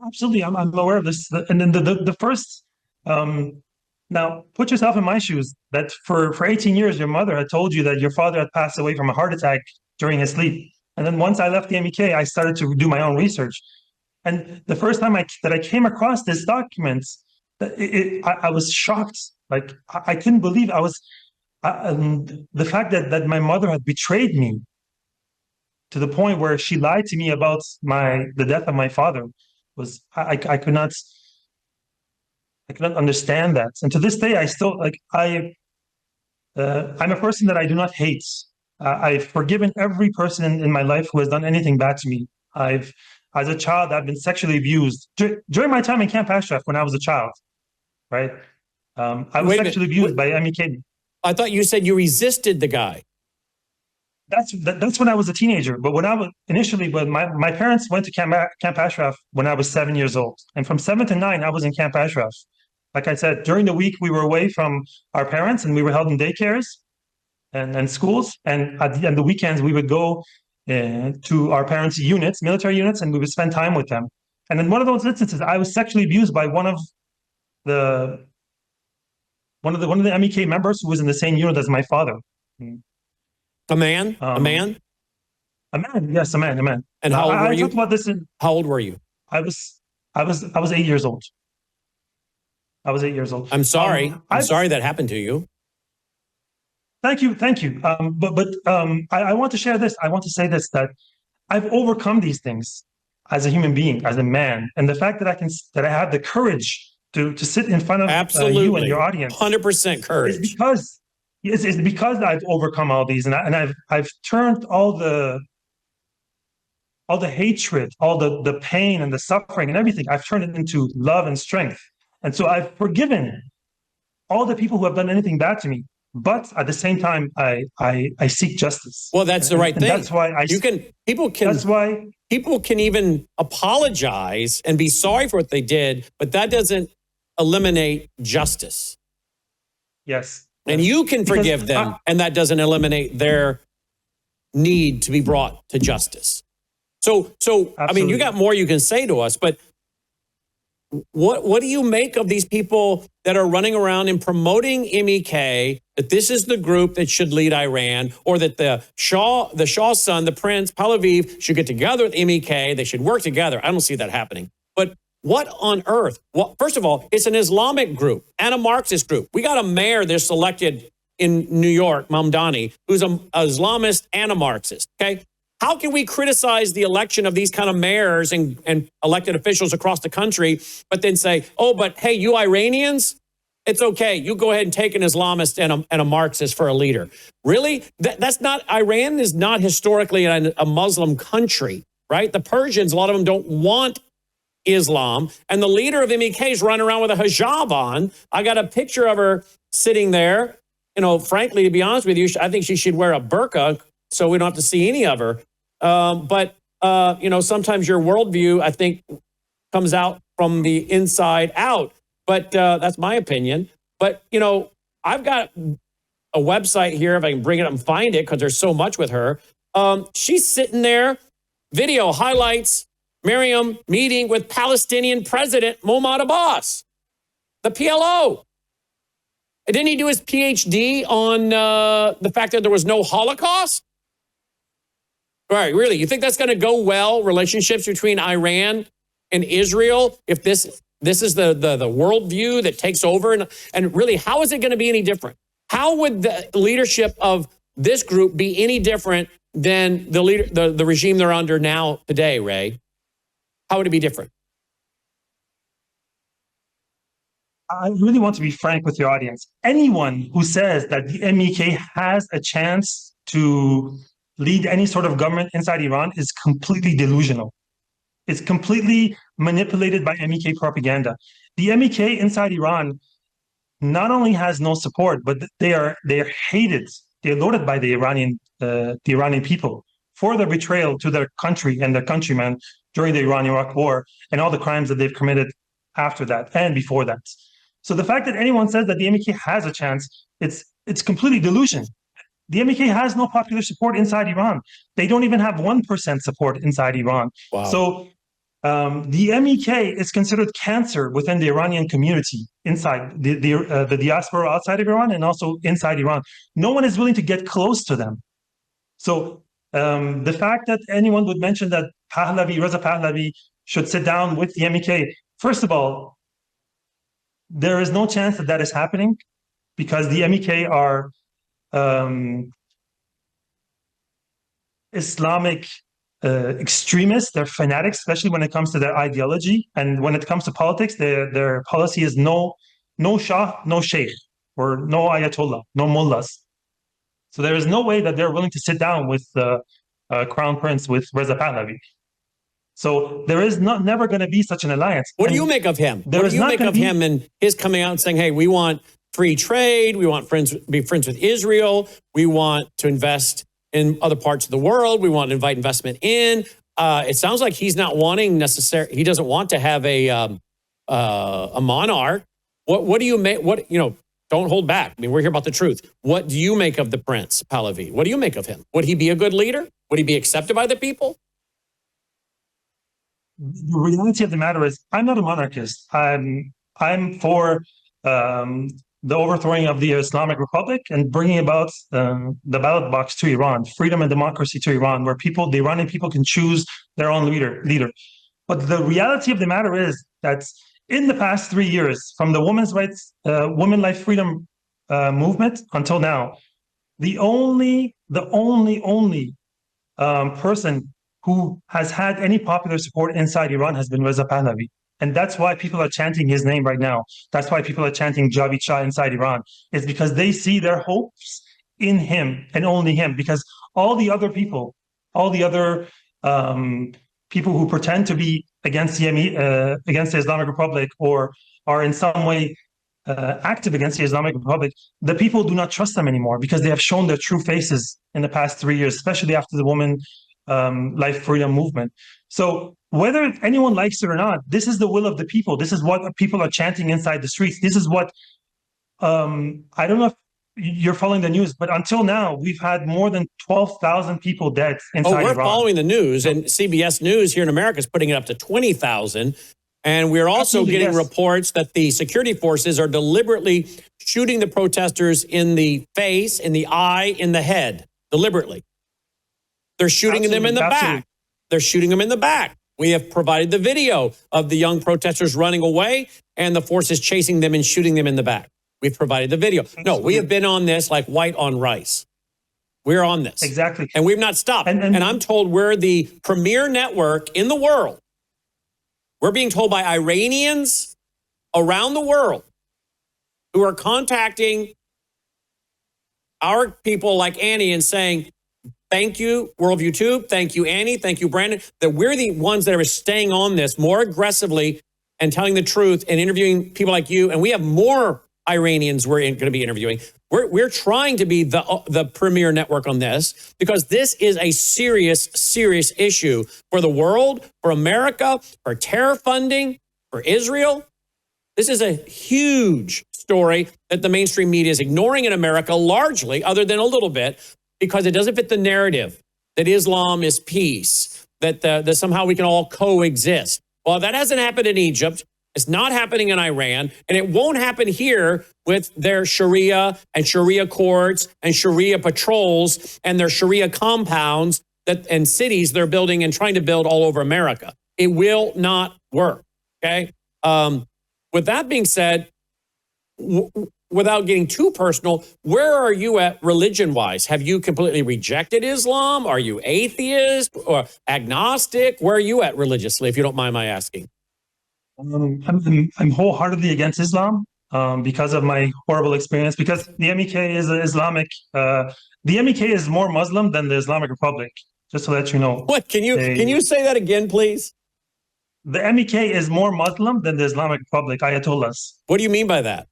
Absolutely, I'm aware of this. And then the first, now put yourself in my shoes. That for 18 years, your mother had told you that your father had passed away from a heart attack during his sleep. And then once I left the MEK, I started to do my own research. And the first time that I came across this document, I was shocked. Like I couldn't believe the fact that my mother had betrayed me to the point where she lied to me about the death of my father. Was I could not understand that, and to this day I still I'm a person that I do not hate. I've forgiven every person in my life who has done anything bad to me. As a child, I've been sexually abused during my time in Camp Ashraf when I was a child. Right, I was sexually abused by MEK. I thought you said you resisted the guy. That's when I was a teenager. But when my parents went to Camp Ashraf when I was 7 years old. And from 7 to 9, I was in Camp Ashraf. Like I said, during the week, we were away from our parents and we were held in daycares and schools. And at the weekends, we would go to our parents' units, military units, and we would spend time with them. And in one of those instances, I was sexually abused by one of the MEK members who was in the same unit as my father. A man? A man? A man, yes, a man. And how old were you? I talked about this how old were you? I was 8 years old. I was 8 years old. I'm sorry. I'm sorry that happened to you. Thank you. I want to share this. I want to say this, that I've overcome these things as a human being, as a man, and the fact that I have the courage to sit in front of you and your audience, 100% courage, is because I've overcome all these, and I've turned all the hatred, all the pain and the suffering and everything. I've turned it into love and strength, and so I've forgiven all the people who have done anything bad to me. But at the same time, I seek justice. Well, that's the right thing. That's why people can even apologize and be sorry for what they did, but that doesn't eliminate justice. Yes. And you can forgive them, and that doesn't eliminate their need to be brought to justice. So I mean, you got more you can say to us, but what do you make of these people that are running around and promoting MEK, that this is the group that should lead Iran, or that the Shah's son, the Prince Pahlavi, should get together with MEK, they should work together? I don't see that happening. But what on earth? Well, first of all, it's an Islamic group and a Marxist group. We got a mayor that's selected in New York, Mamdani, who's an Islamist and a Marxist, okay? How can we criticize the election of these kind of mayors and elected officials across the country, but then say, oh, but hey, you Iranians, it's okay. You go ahead and take an Islamist and a Marxist for a leader. Really? That's not, Iran is not historically a Muslim country, right? The Persians, a lot of them don't want Islam. And the leader of MEK is running around with a hijab on. I got a picture of her sitting there. You know, frankly, to be honest with you, I think she should wear a burqa so we don't have to see any of her. You know, sometimes your worldview, I think, comes out from the inside out. But that's my opinion. But, you know, I've got a website here, if I can bring it up and find it, because there's so much with her. She's sitting there, video highlights, Miriam meeting with Palestinian President Mahmoud Abbas, the PLO. And didn't he do his PhD on the fact that there was no Holocaust? Right, really? You think that's going to go well, relationships between Iran and Israel, if this is the worldview that takes over? And really, how is it going to be any different? How would the leadership of this group be any different than the regime they're under now today, Ray? How would it be different? I really want to be frank with your audience. Anyone who says that the MEK has a chance to lead any sort of government inside Iran is completely delusional. It's completely manipulated by MEK propaganda. The MEK inside Iran not only has no support, but they're hated. They're loaded by the Iranian people for their betrayal to their country and their countrymen during the Iran-Iraq war and all the crimes that they've committed after that and before that. So the fact that anyone says that the MEK has a chance, it's completely delusion. The MEK has no popular support inside Iran. They don't even have 1% support inside Iran. Wow. So the MEK is considered cancer within the Iranian community, inside the diaspora outside of Iran and also inside Iran. No one is willing to get close to them. So the fact that anyone would mention that Reza Pahlavi should sit down with the MEK, first of all, there is no chance that that is happening, because the MEK are Islamic extremists. They're fanatics, especially when it comes to their ideology. And when it comes to politics, their policy is no Shah, no Sheikh, or no Ayatollah, no mullahs. So there is no way that they're willing to sit down with the Crown Prince, with Reza Pahlavi. So there is never going to be such an alliance. What do you make of him? What do you make of him and his coming out and saying, hey, we want free trade, we want be friends with Israel, we want to invest in other parts of the world, we want to invite investment in? It sounds like he's not wanting he doesn't want to have a monarch. What do you make? Don't hold back. I mean, we're here about the truth. What do you make of the Prince Pahlavi? What do you make of him? Would he be a good leader? Would he be accepted by the people? The reality of the matter is, I'm not a monarchist. I'm for the overthrowing of the Islamic Republic and bringing about the ballot box to Iran, freedom and democracy to Iran, where the Iranian people can choose their own leader. But the reality of the matter is that in the past 3 years, from the women's rights, women life freedom movement until now, the only person who has had any popular support inside Iran has been Reza Pahlavi. And that's why people are chanting his name right now. That's why people are chanting Javid Shah inside Iran. It's because they see their hopes in him and only him. Because all the other people, people who pretend to be against the Islamic Republic or are in some way active against the Islamic Republic, the people do not trust them anymore because they have shown their true faces in the past 3 years, especially after the woman life freedom movement. So whether anyone likes it or not, this is the will of the people. This is what people are chanting inside the streets. This is what, I don't know if you're following the news, but until now, we've had more than 12,000 people dead inside we're Iran. Following the news, and CBS News here in America is putting it up to 20,000. And we're also getting reports that the security forces are deliberately shooting the protesters in the face, in the eye, in the head, deliberately. They're shooting them in the back. They're shooting them in the back. We have provided the video of the young protesters running away and the forces chasing them and shooting them in the back. We've provided the video. No, we have been on this like white on rice. We're on this. Exactly. And we've not stopped. And I'm told we're the premier network in the world. We're being told by Iranians around the world who are contacting our people like Annie and saying, thank you, Worldview Tube. Thank you, Annie. Thank you, Brandon. That we're the ones that are staying on this more aggressively and telling the truth and interviewing people like you. And we have more Iranians we're going to be interviewing. We're trying to be the premier network on this because this is a serious issue for the world, for America, for terror funding, for Israel. This is a huge story that the mainstream media is ignoring in America largely, other than a little bit, because it doesn't fit the narrative that Islam is peace, that somehow we can all coexist. Well, that hasn't happened in Egypt. It's not happening in Iran, and it won't happen here with their Sharia and Sharia courts and Sharia patrols and their Sharia compounds and cities they're building and trying to build all over America. It will not work, okay? With that being said, without getting too personal, where are you at religion-wise? Have you completely rejected Islam? Are you atheist or agnostic? Where are you at religiously, if you don't mind my asking? I'm wholeheartedly against Islam because of my horrible experience. Because the MEK is Islamic. The MEK is more Muslim than the Islamic Republic. Just to let you know. What can you say that again, please? The MEK is more Muslim than the Islamic Republic, Ayatollahs. What do you mean by that?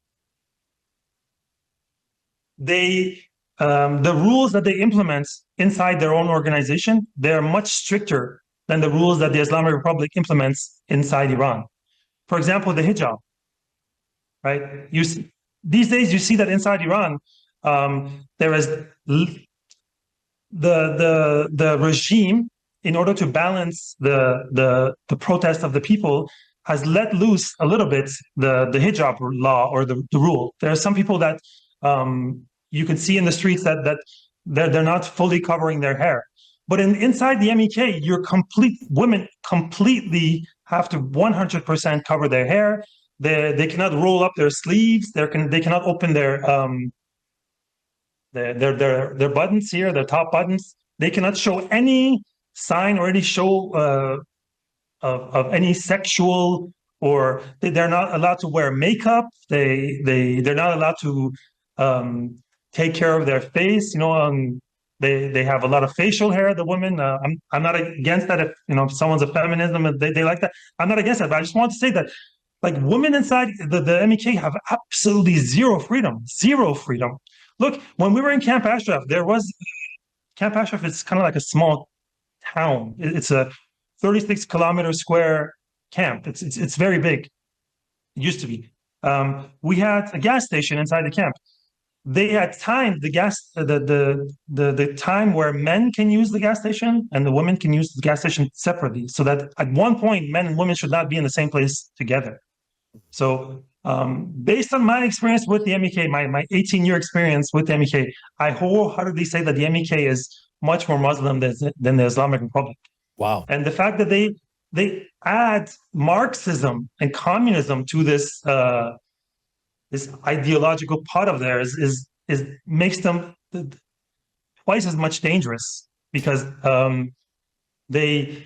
The rules that they implement inside their own organization, they're much stricter than the rules that the Islamic Republic implements inside Iran. For example, the hijab, right? These days you see that inside Iran, there is the regime, in order to balance the protest of the people, has let loose a little bit the hijab law or the rule. There are some people that you can see in the streets that they're not fully covering their hair. But inside the MEK, women completely have to 100% cover their hair. They cannot roll up their sleeves. They cannot open their buttons here, their top buttons. They cannot show any sign or any show of any sexual, or they're not allowed to wear makeup. They're not allowed to take care of their face. They have a lot of facial hair, the women. I'm not against that. If someone's a feminism and they like that, I'm not against that. But I just want to say that, like, women inside the MEK have absolutely zero freedom. Look, when we were in Camp Ashraf, Camp Ashraf is kind of like a small town. It's a 36 kilometer square camp. It's very big. It used to be. We had a gas station inside the camp. They had timed the time where men can use the gas station and the women can use the gas station separately, so that at one point men and women should not be in the same place together. So based on my experience with the MEK, my 18-year experience with the MEK, I wholeheartedly say that the MEK is much more Muslim than the Islamic Republic. Wow. And the fact that they add Marxism and communism to this this ideological part of theirs is makes them twice as much dangerous, because the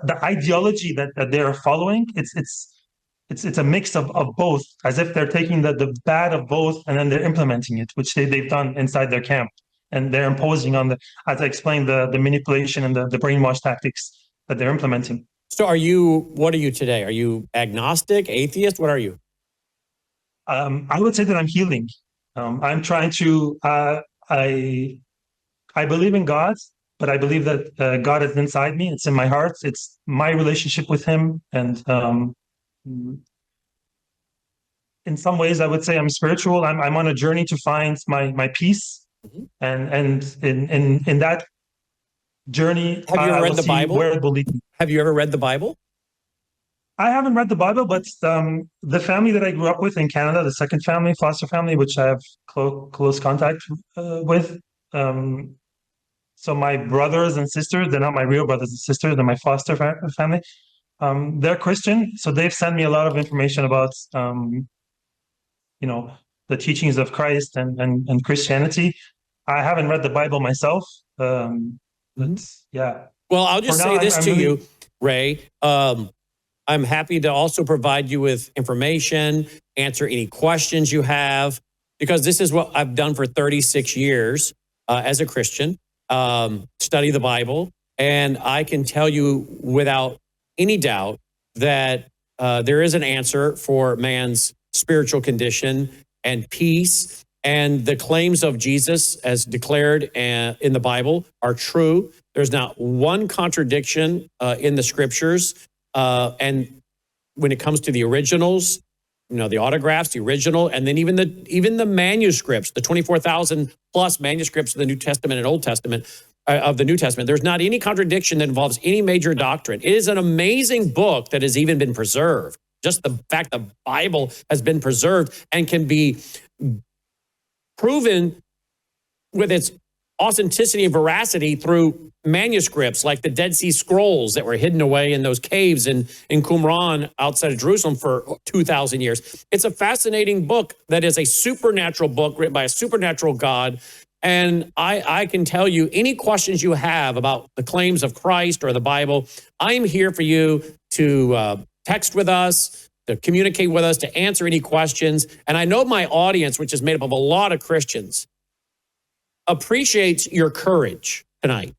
ideology that they are following, it's a mix of both, as if they're taking the bad of both and then they're implementing it, which they've done inside their camp, and they're imposing on as I explained, the manipulation and the brainwash tactics that they're implementing. So what are you today? Are you agnostic, atheist? What are you? I would say that I'm healing. I'm trying to, I believe in God, but I believe that God is inside me. It's in my heart. It's my relationship with him. And in some ways, I would say I'm spiritual. I'm on a journey to find my peace. Mm-hmm. And in that journey, have you ever read the Bible? Where it will lead me. Have you ever read the Bible? I haven't read the Bible, but the family that I grew up with in Canada, the second family, foster family, which I have close contact with. So my brothers and sisters, they're not my real brothers and sisters, they're my foster family. They're Christian, so they've sent me a lot of information about, the teachings of Christ and Christianity. I haven't read the Bible myself, but yeah. Well, I'll just say this to you, Ray. I'm happy to also provide you with information, answer any questions you have, because this is what I've done for 36 years as a Christian, study the Bible. And I can tell you without any doubt that there is an answer for man's spiritual condition and peace. And the claims of Jesus as declared in the Bible are true. There's not one contradiction in the scriptures. And when it comes to the originals, the autographs, the original, and then even the manuscripts, the 24,000 plus manuscripts of the New Testament and Old Testament, of the New Testament, there's not any contradiction that involves any major doctrine. It is an amazing book that has even been preserved. Just the fact the Bible has been preserved and can be proven with its authenticity and veracity through manuscripts like the Dead Sea Scrolls that were hidden away in those caves in Qumran outside of Jerusalem for 2,000 years. It's a fascinating book that is a supernatural book written by a supernatural God. And I can tell you any questions you have about the claims of Christ or the Bible, I'm here for you to text with us, to communicate with us, to answer any questions. And I know my audience, which is made up of a lot of Christians, appreciates your courage tonight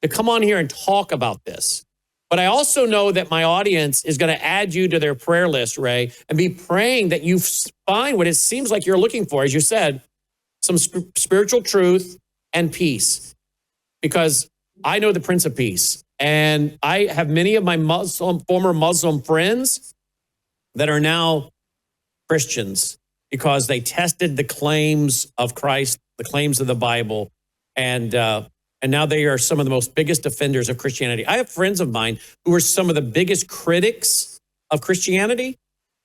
to come on here and talk about this. But I also know that my audience is going to add you to their prayer list, Ray, and be praying that you find what it seems like you're looking for, as you said, some spiritual truth and peace. Because I know the Prince of Peace, and I have many of my former Muslim friends that are now Christians because they tested the claims of Christ, the claims of the Bible, and now they are some of the most biggest defenders of Christianity. I have friends of mine who are some of the biggest critics of Christianity,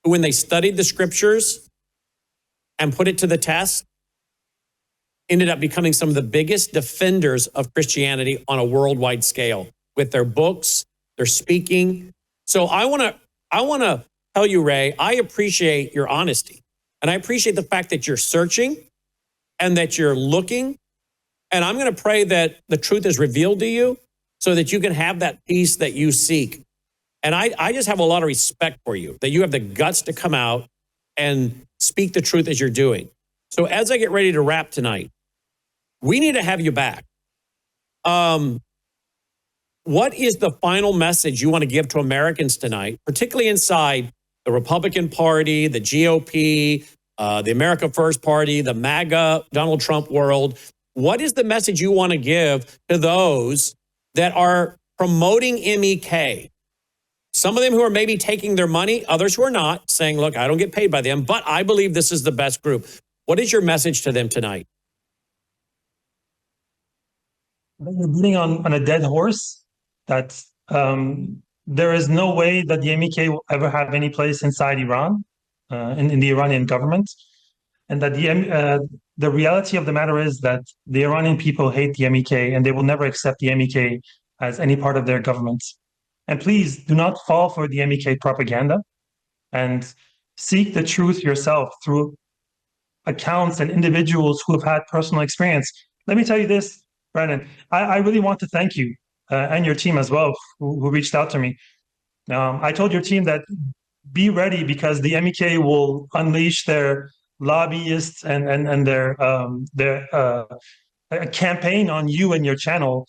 who when they studied the scriptures and put it to the test, ended up becoming some of the biggest defenders of Christianity on a worldwide scale with their books, their speaking. So I want to tell you, Ray, I appreciate your honesty. And I appreciate the fact that you're searching and that you're looking. And I'm going to pray that the truth is revealed to you so that you can have that peace that you seek. And I just have a lot of respect for you, that you have the guts to come out and speak the truth as you're doing. So as I get ready to wrap tonight, we need to have you back. What is the final message you want to give to Americans tonight, particularly inside the Republican Party, the GOP, the America First Party, the MAGA, Donald Trump world? What is the message you want to give to those that are promoting MEK, Some of them who are maybe taking their money, others who are not, saying, look, I don't get paid by them, but I believe this is the best group. What is your message to them tonight? You're betting on a dead horse. That there is no way that the MEK will ever have any place inside Iran, in the Iranian government, and that the reality of the matter is that the Iranian people hate the MEK and they will never accept the MEK as any part of their government. And please do not fall for the MEK propaganda and seek the truth yourself through accounts and individuals who have had personal experience. Let me tell you this, Brandon, I really want to thank you and your team as well, who reached out to me. I told your team that be ready because the MEK will unleash their lobbyists and their campaign on you and your channel.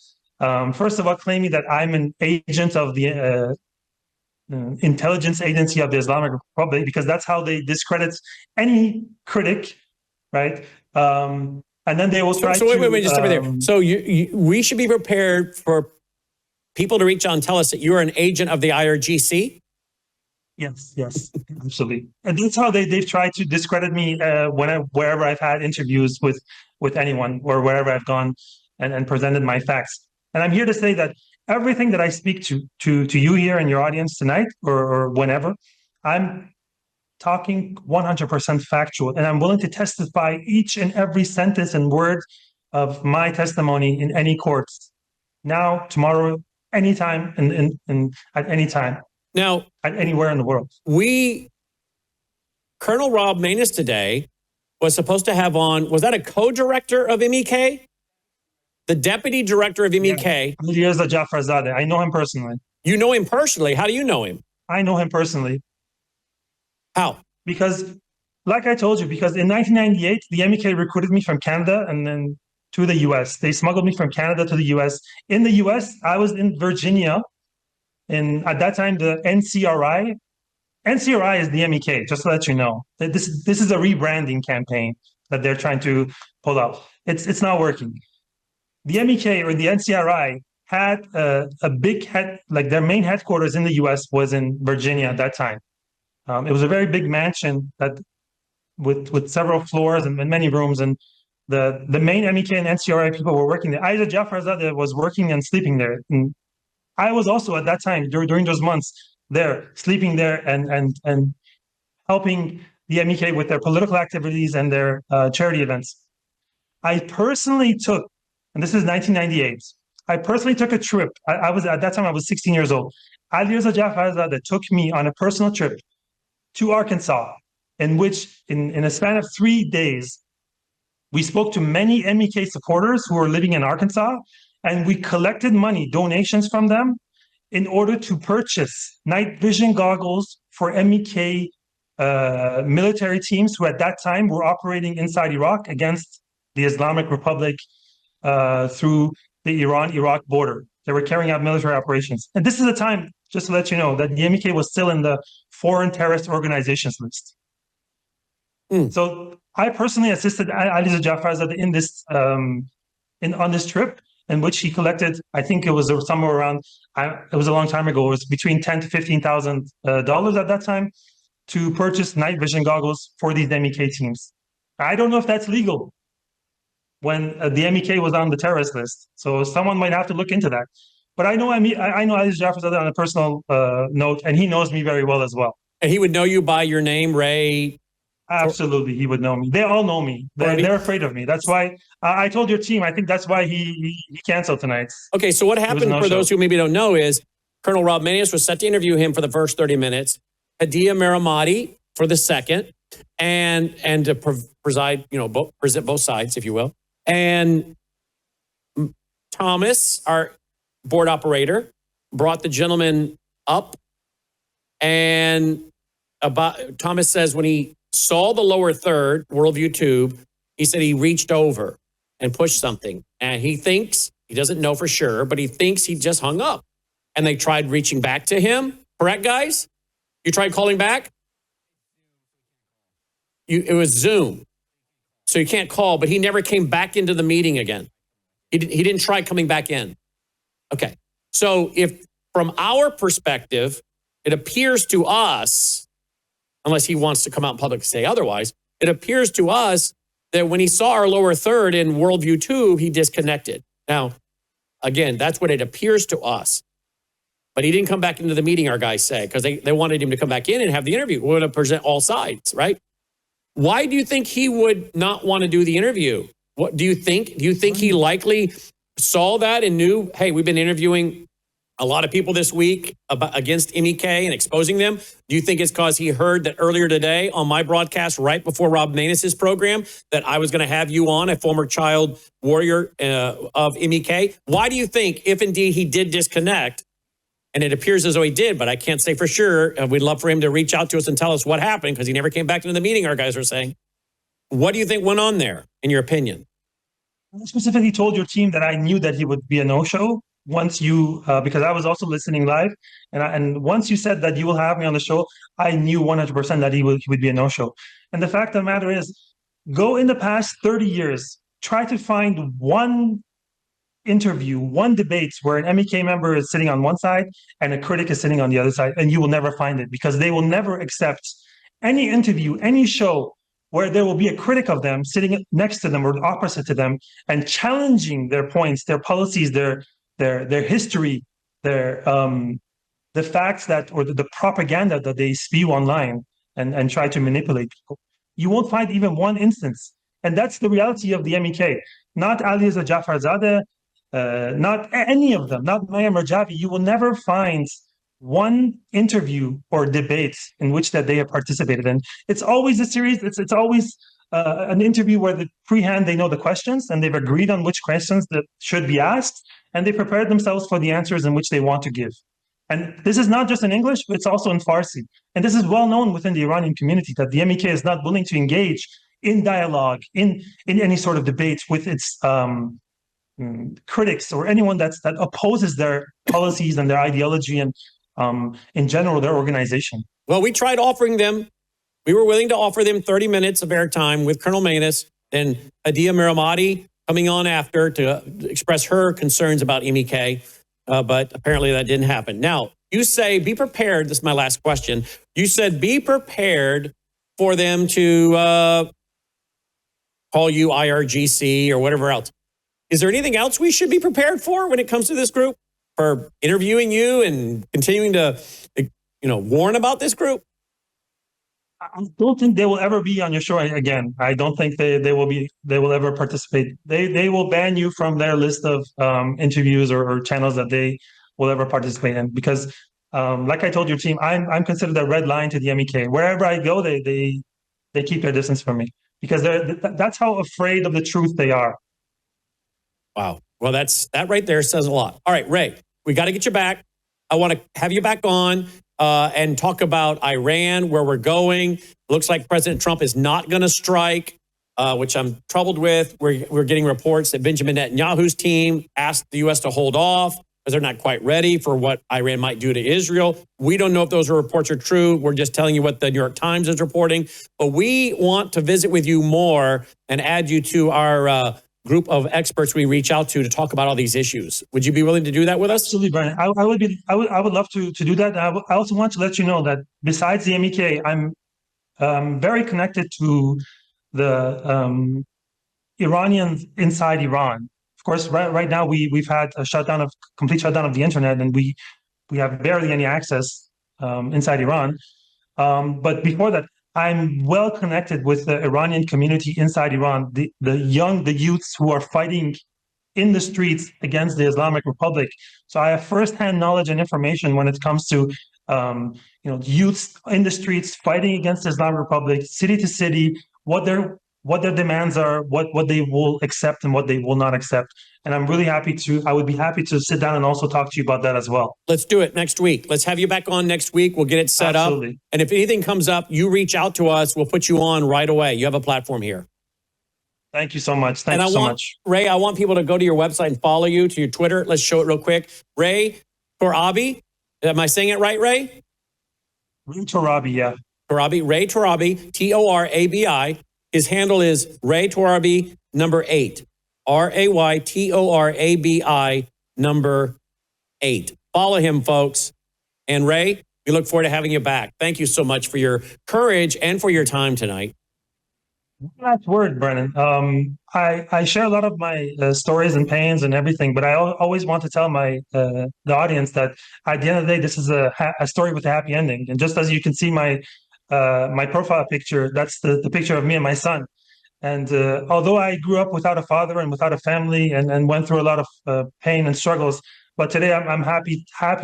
First of all, claiming that I'm an agent of the intelligence agency of the Islamic Republic, because that's how they discredit any critic, right? And then they will try to... Wait, just over there. So we should be prepared for people to reach out and tell us that you are an agent of the IRGC? Yes, absolutely. And that's how they've tried to discredit me wherever I've had interviews with anyone or wherever I've gone and presented my facts. And I'm here to say that everything that I speak to you here and your audience tonight or whenever, I'm talking 100% factual, and I'm willing to testify each and every sentence and word of my testimony in any courts, now, tomorrow, anytime, and at any time. Now, at anywhere in the world. Colonel Rob Manus today was supposed to have on, was that a co-director of MEK? The deputy director of MEK. Yeah. Jafarzadeh. I know him personally. You know him personally. How do you know him? I know him personally. How? Because, like I told you, because in 1998, the MEK recruited me from Canada and then to the US. They smuggled me from Canada to the US. In the US, I was in Virginia. And at that time, the NCRI is the MEK, just to let you know. This is a rebranding campaign that they're trying to pull out. It's not working. The MEK or the NCRI had a big their main headquarters in the US was in Virginia at that time. It was a very big mansion that with several floors and many rooms, and the main MEK and NCRI people were working there. Aida Jafarzadeh was working and sleeping there. And I was also at that time during those months there, sleeping there and helping the MEK with their political activities and their charity events. I personally took, and this is 1998, I personally took a trip. I was at that time I was 16 years old. Alireza Jafarzadeh took me on a personal trip to Arkansas, in which in a span of 3 days, we spoke to many MEK supporters who were living in Arkansas, and we collected money, donations from them, in order to purchase night vision goggles for MEK military teams who at that time were operating inside Iraq against the Islamic Republic through the Iran-Iraq border. They were carrying out military operations. And this is the time, just to let you know, that the MEK was still in the foreign terrorist organizations list. So I personally assisted Alireza Jafarzadeh in this on this trip, in which he collected, I think it was somewhere around, it was a long time ago, it was between $10,000 to $15,000 at that time to purchase night vision goggles for these MEK teams. I don't know if that's legal when the MEK was on the terrorist list. So someone might have to look into that. But I know Alireza Jafarzadeh on a personal note, and he knows me very well as well. And he would know you by your name, Ray? Absolutely, he would know me. They all know me. They're afraid of me. That's why I told your team. I think that's why he canceled tonight. Okay, so what happened for those who maybe don't know is Colonel Rob Manus was set to interview him for the first 30 minutes, Hadia Miramati for the second, and to preside, present both sides, if you will. And Thomas, our board operator, brought the gentleman up, and Thomas says when he saw the lower third, Worldview Tube, he said he reached over and pushed something. And he thinks, he doesn't know for sure, but he thinks he just hung up. And they tried reaching back to him. Correct, guys? You tried calling back? It was Zoom. So you can't call, but he never came back into the meeting again. He didn't try coming back in. Okay. So if from our perspective, it appears to us, unless he wants to come out in public and say otherwise, it appears to us that when he saw our lower third in Worldview 2, he disconnected. Now, again, that's what it appears to us. But he didn't come back into the meeting, our guys say, because they wanted him to come back in and have the interview. We want to present all sides, right? Why do you think he would not want to do the interview? What do you think? Do you think he likely saw that and knew, hey, we've been interviewing a lot of people this week against MEK and exposing them? Do you think it's because he heard that earlier today on my broadcast, right before Rob Maness's program, that I was going to have you on, a former child warrior of MEK? Why do you think, if indeed he did disconnect, and it appears as though he did, but I can't say for sure, we'd love for him to reach out to us and tell us what happened, because he never came back into the meeting, our guys are saying. What do you think went on there, in your opinion? I specifically told your team that I knew that he would be a no-show once you, because I was also listening live, and once you said that you will have me on the show, I knew 100% that he would be a no-show. And the fact of the matter is, go in the past 30 years, try to find one interview, one debate where an MEK member is sitting on one side and a critic is sitting on the other side, and you will never find it, because they will never accept any interview, any show where there will be a critic of them sitting next to them or opposite to them and challenging their points, their policies, their history, the facts that, or the propaganda that they spew online and try to manipulate people. You won't find even one instance. And that's the reality of the MEK. Not Aliza Jafarzadeh, not any of them, not Maya Merjavi. You will never find one interview or debate in which that they have participated in. It's always a series. It's always an interview where the freehand they know the questions and they've agreed on which questions that should be asked, and they prepared themselves for the answers in which they want to give. And this is not just in English, but it's also in Farsi. And this is well known within the Iranian community that the MEK is not willing to engage in dialogue, in any sort of debate with its critics or anyone that opposes their policies and their ideology and in general their organization. Well, we tried offering them. We were willing to offer them 30 minutes of airtime with Colonel Maness and Adia Miramati coming on after to express her concerns about MEK, but apparently that didn't happen. Now, you say be prepared. This is my last question. You said be prepared for them to call you IRGC or whatever else. Is there anything else we should be prepared for when it comes to this group, for interviewing you and continuing to, warn about this group? I don't think they will ever be on your show again. I don't think they will ever participate. They will ban you from their list of interviews or channels that they will ever participate in, because like I told your team, I'm considered a red line to the MEK. Wherever I go, they keep their distance from me, because that's how afraid of the truth they are. Wow. Well, that right there says a lot. All right, Ray, we got to get you back. I want to have you back on and talk about Iran, where we're going. Looks like President Trump is not going to strike, which I'm troubled with. We're getting reports that Benjamin Netanyahu's team asked the U.S. to hold off because they're not quite ready for what Iran might do to Israel. We don't know if those reports are true. We're just telling you what the New York Times is reporting. But we want to visit with you more and add you to our group of experts we reach out to talk about all these issues. Would you be willing to do that with us? Absolutely, Brian. I would love to do that. I also want to let you know that besides the MEK, I'm very connected to the Iranians inside Iran. Of course, right now we've had a complete shutdown of the internet, and we have barely any access inside Iran. But before that, I'm well connected with the Iranian community inside Iran, the youths who are fighting in the streets against the Islamic Republic. So I have firsthand knowledge and information when it comes to youths in the streets fighting against the Islamic Republic, city to city, what their demands are, what they will accept and what they will not accept. And I would be happy to sit down and also talk to you about that as well. Let's do it next week. Let's have you back on next week. We'll get it set up. And if anything comes up, you reach out to us. We'll put you on right away. You have a platform here. Thank you so much. Thank you so much. Ray, I want people to go to your website and follow you to your Twitter. Let's show it real quick. Ray Torabi. Am I saying it right, Ray? Ray Torabi, yeah. Torabi, Ray Torabi, Torabi. His handle is Ray Torabi #8. RAYTORABI #8. Follow him, folks. And Ray, We look forward to having you back. Thank you so much for your courage and for your time tonight. Last word, Brennan. I share a lot of my stories and pains and everything, but I always want to tell the audience that at the end of the day, this is a story with a happy ending. And just as you can see my profile picture, that's the picture of me and my son. And although I grew up without a father and without a family and went through a lot of pain and struggles, but today I'm happy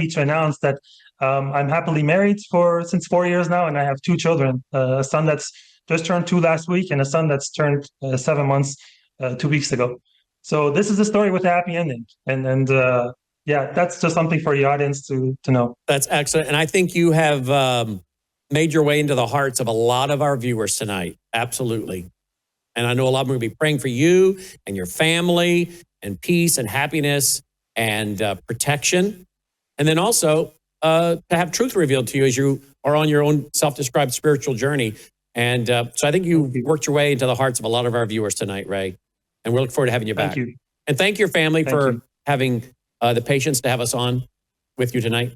to announce that I'm happily married since 4 years now, and I have 2 children, a son that's just turned 2 last week, and a son that's turned 7 months 2 weeks ago. So this is a story with a happy ending, and yeah, that's just something for the audience to know. That's excellent, and I think you have made your way into the hearts of a lot of our viewers tonight. Absolutely, and I know a lot of them are going to be praying for you and your family and peace and happiness and protection, and then also to have truth revealed to you as you are on your own self-described spiritual journey. And so I think you worked your way into the hearts of a lot of our viewers tonight, Ray. And we look forward to having you back. Thank you. And thank your family for having the patience to have us on with you tonight.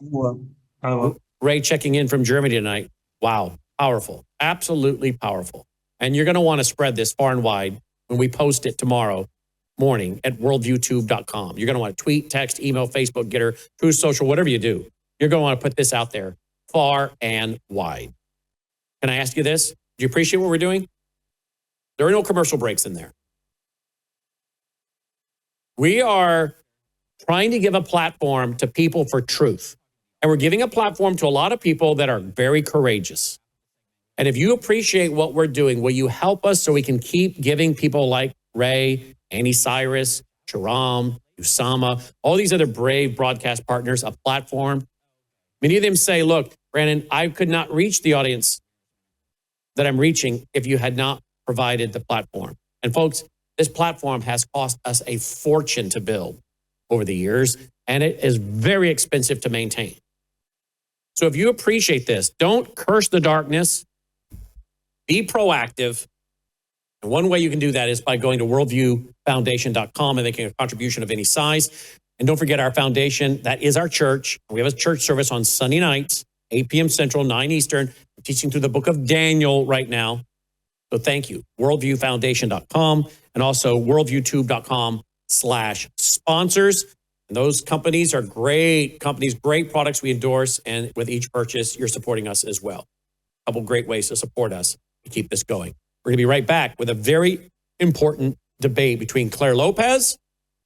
Well, I will. Ray checking in from Germany tonight. Wow. Powerful. Absolutely powerful. And you're going to want to spread this far and wide when we post it tomorrow morning at worldviewtube.com. You're going to want to tweet, text, email, Facebook, Getter, Truth Social, whatever you do. You're going to want to put this out there far and wide. Can I ask you this? Do you appreciate what we're doing? There are no commercial breaks in there. We are trying to give a platform to people for truth. And we're giving a platform to a lot of people that are very courageous. And if you appreciate what we're doing, will you help us so we can keep giving people like Ray, Annie Cyrus, Sharam, Usama, all these other brave broadcast partners a platform? Many of them say, look, Brandon, I could not reach the audience that I'm reaching if you had not provided the platform. And folks, this platform has cost us a fortune to build over the years, and it is very expensive to maintain. So if you appreciate this, don't curse the darkness, be proactive. And one way you can do that is by going to worldviewfoundation.com and making a contribution of any size. And don't forget our foundation, that is our church. We have a church service on Sunday nights, 8 p.m. Central, 9 Eastern. I'm teaching through the book of Daniel right now. So thank you. Worldviewfoundation.com and also worldviewtube.com/sponsors. And those companies are great companies, great products we endorse. And with each purchase, you're supporting us as well. A couple great ways to support us to keep this going. We're going to be right back with a very important debate between Claire Lopez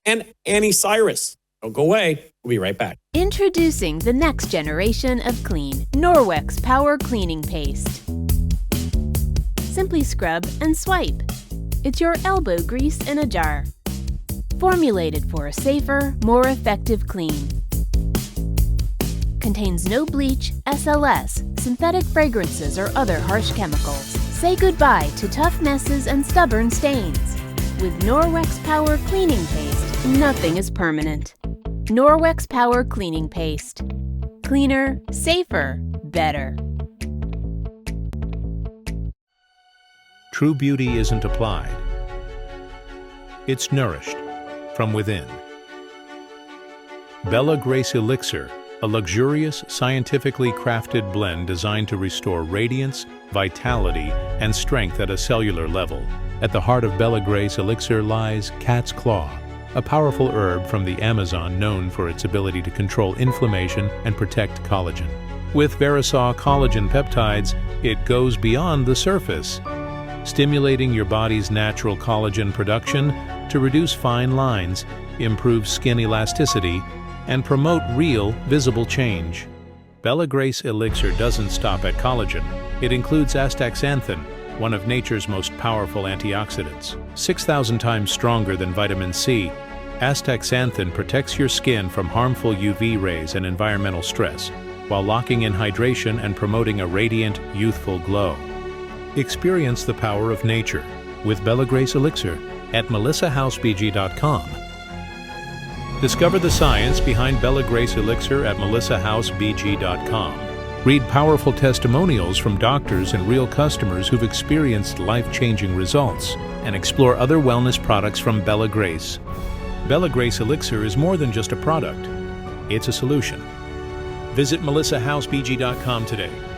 and Annie Cyrus. Don't go away. We'll be right back. Introducing the next generation of clean, Norwex Power Cleaning Paste. Simply scrub and swipe. It's your elbow grease in a jar. Formulated for a safer, more effective clean. Contains no bleach, SLS, synthetic fragrances, or other harsh chemicals. Say goodbye to tough messes and stubborn stains. With Norwex Power Cleaning Paste, nothing is permanent. Norwex Power Cleaning Paste. Cleaner, safer, better. True beauty isn't applied. It's nourished from within. Bella Grace Elixir, a luxurious, scientifically crafted blend designed to restore radiance, vitality, and strength at a cellular level. At the heart of Bella Grace Elixir lies cat's claw, a powerful herb from the Amazon known for its ability to control inflammation and protect collagen. With Verisol collagen peptides, it goes beyond the surface, stimulating your body's natural collagen production to reduce fine lines, improve skin elasticity, and promote real, visible change. Bella Grace Elixir doesn't stop at collagen. It includes astaxanthin, one of nature's most powerful antioxidants. 6,000 times stronger than vitamin C, astaxanthin protects your skin from harmful UV rays and environmental stress, while locking in hydration and promoting a radiant, youthful glow. Experience the power of nature with Bella Grace Elixir at melissahousebg.com. Discover the science behind Bella Grace Elixir at melissahousebg.com. Read powerful testimonials from doctors and real customers who've experienced life-changing results, and explore other wellness products from Bella Grace. Bella Grace Elixir is more than just a product. It's a solution. Visit melissahousebg.com today.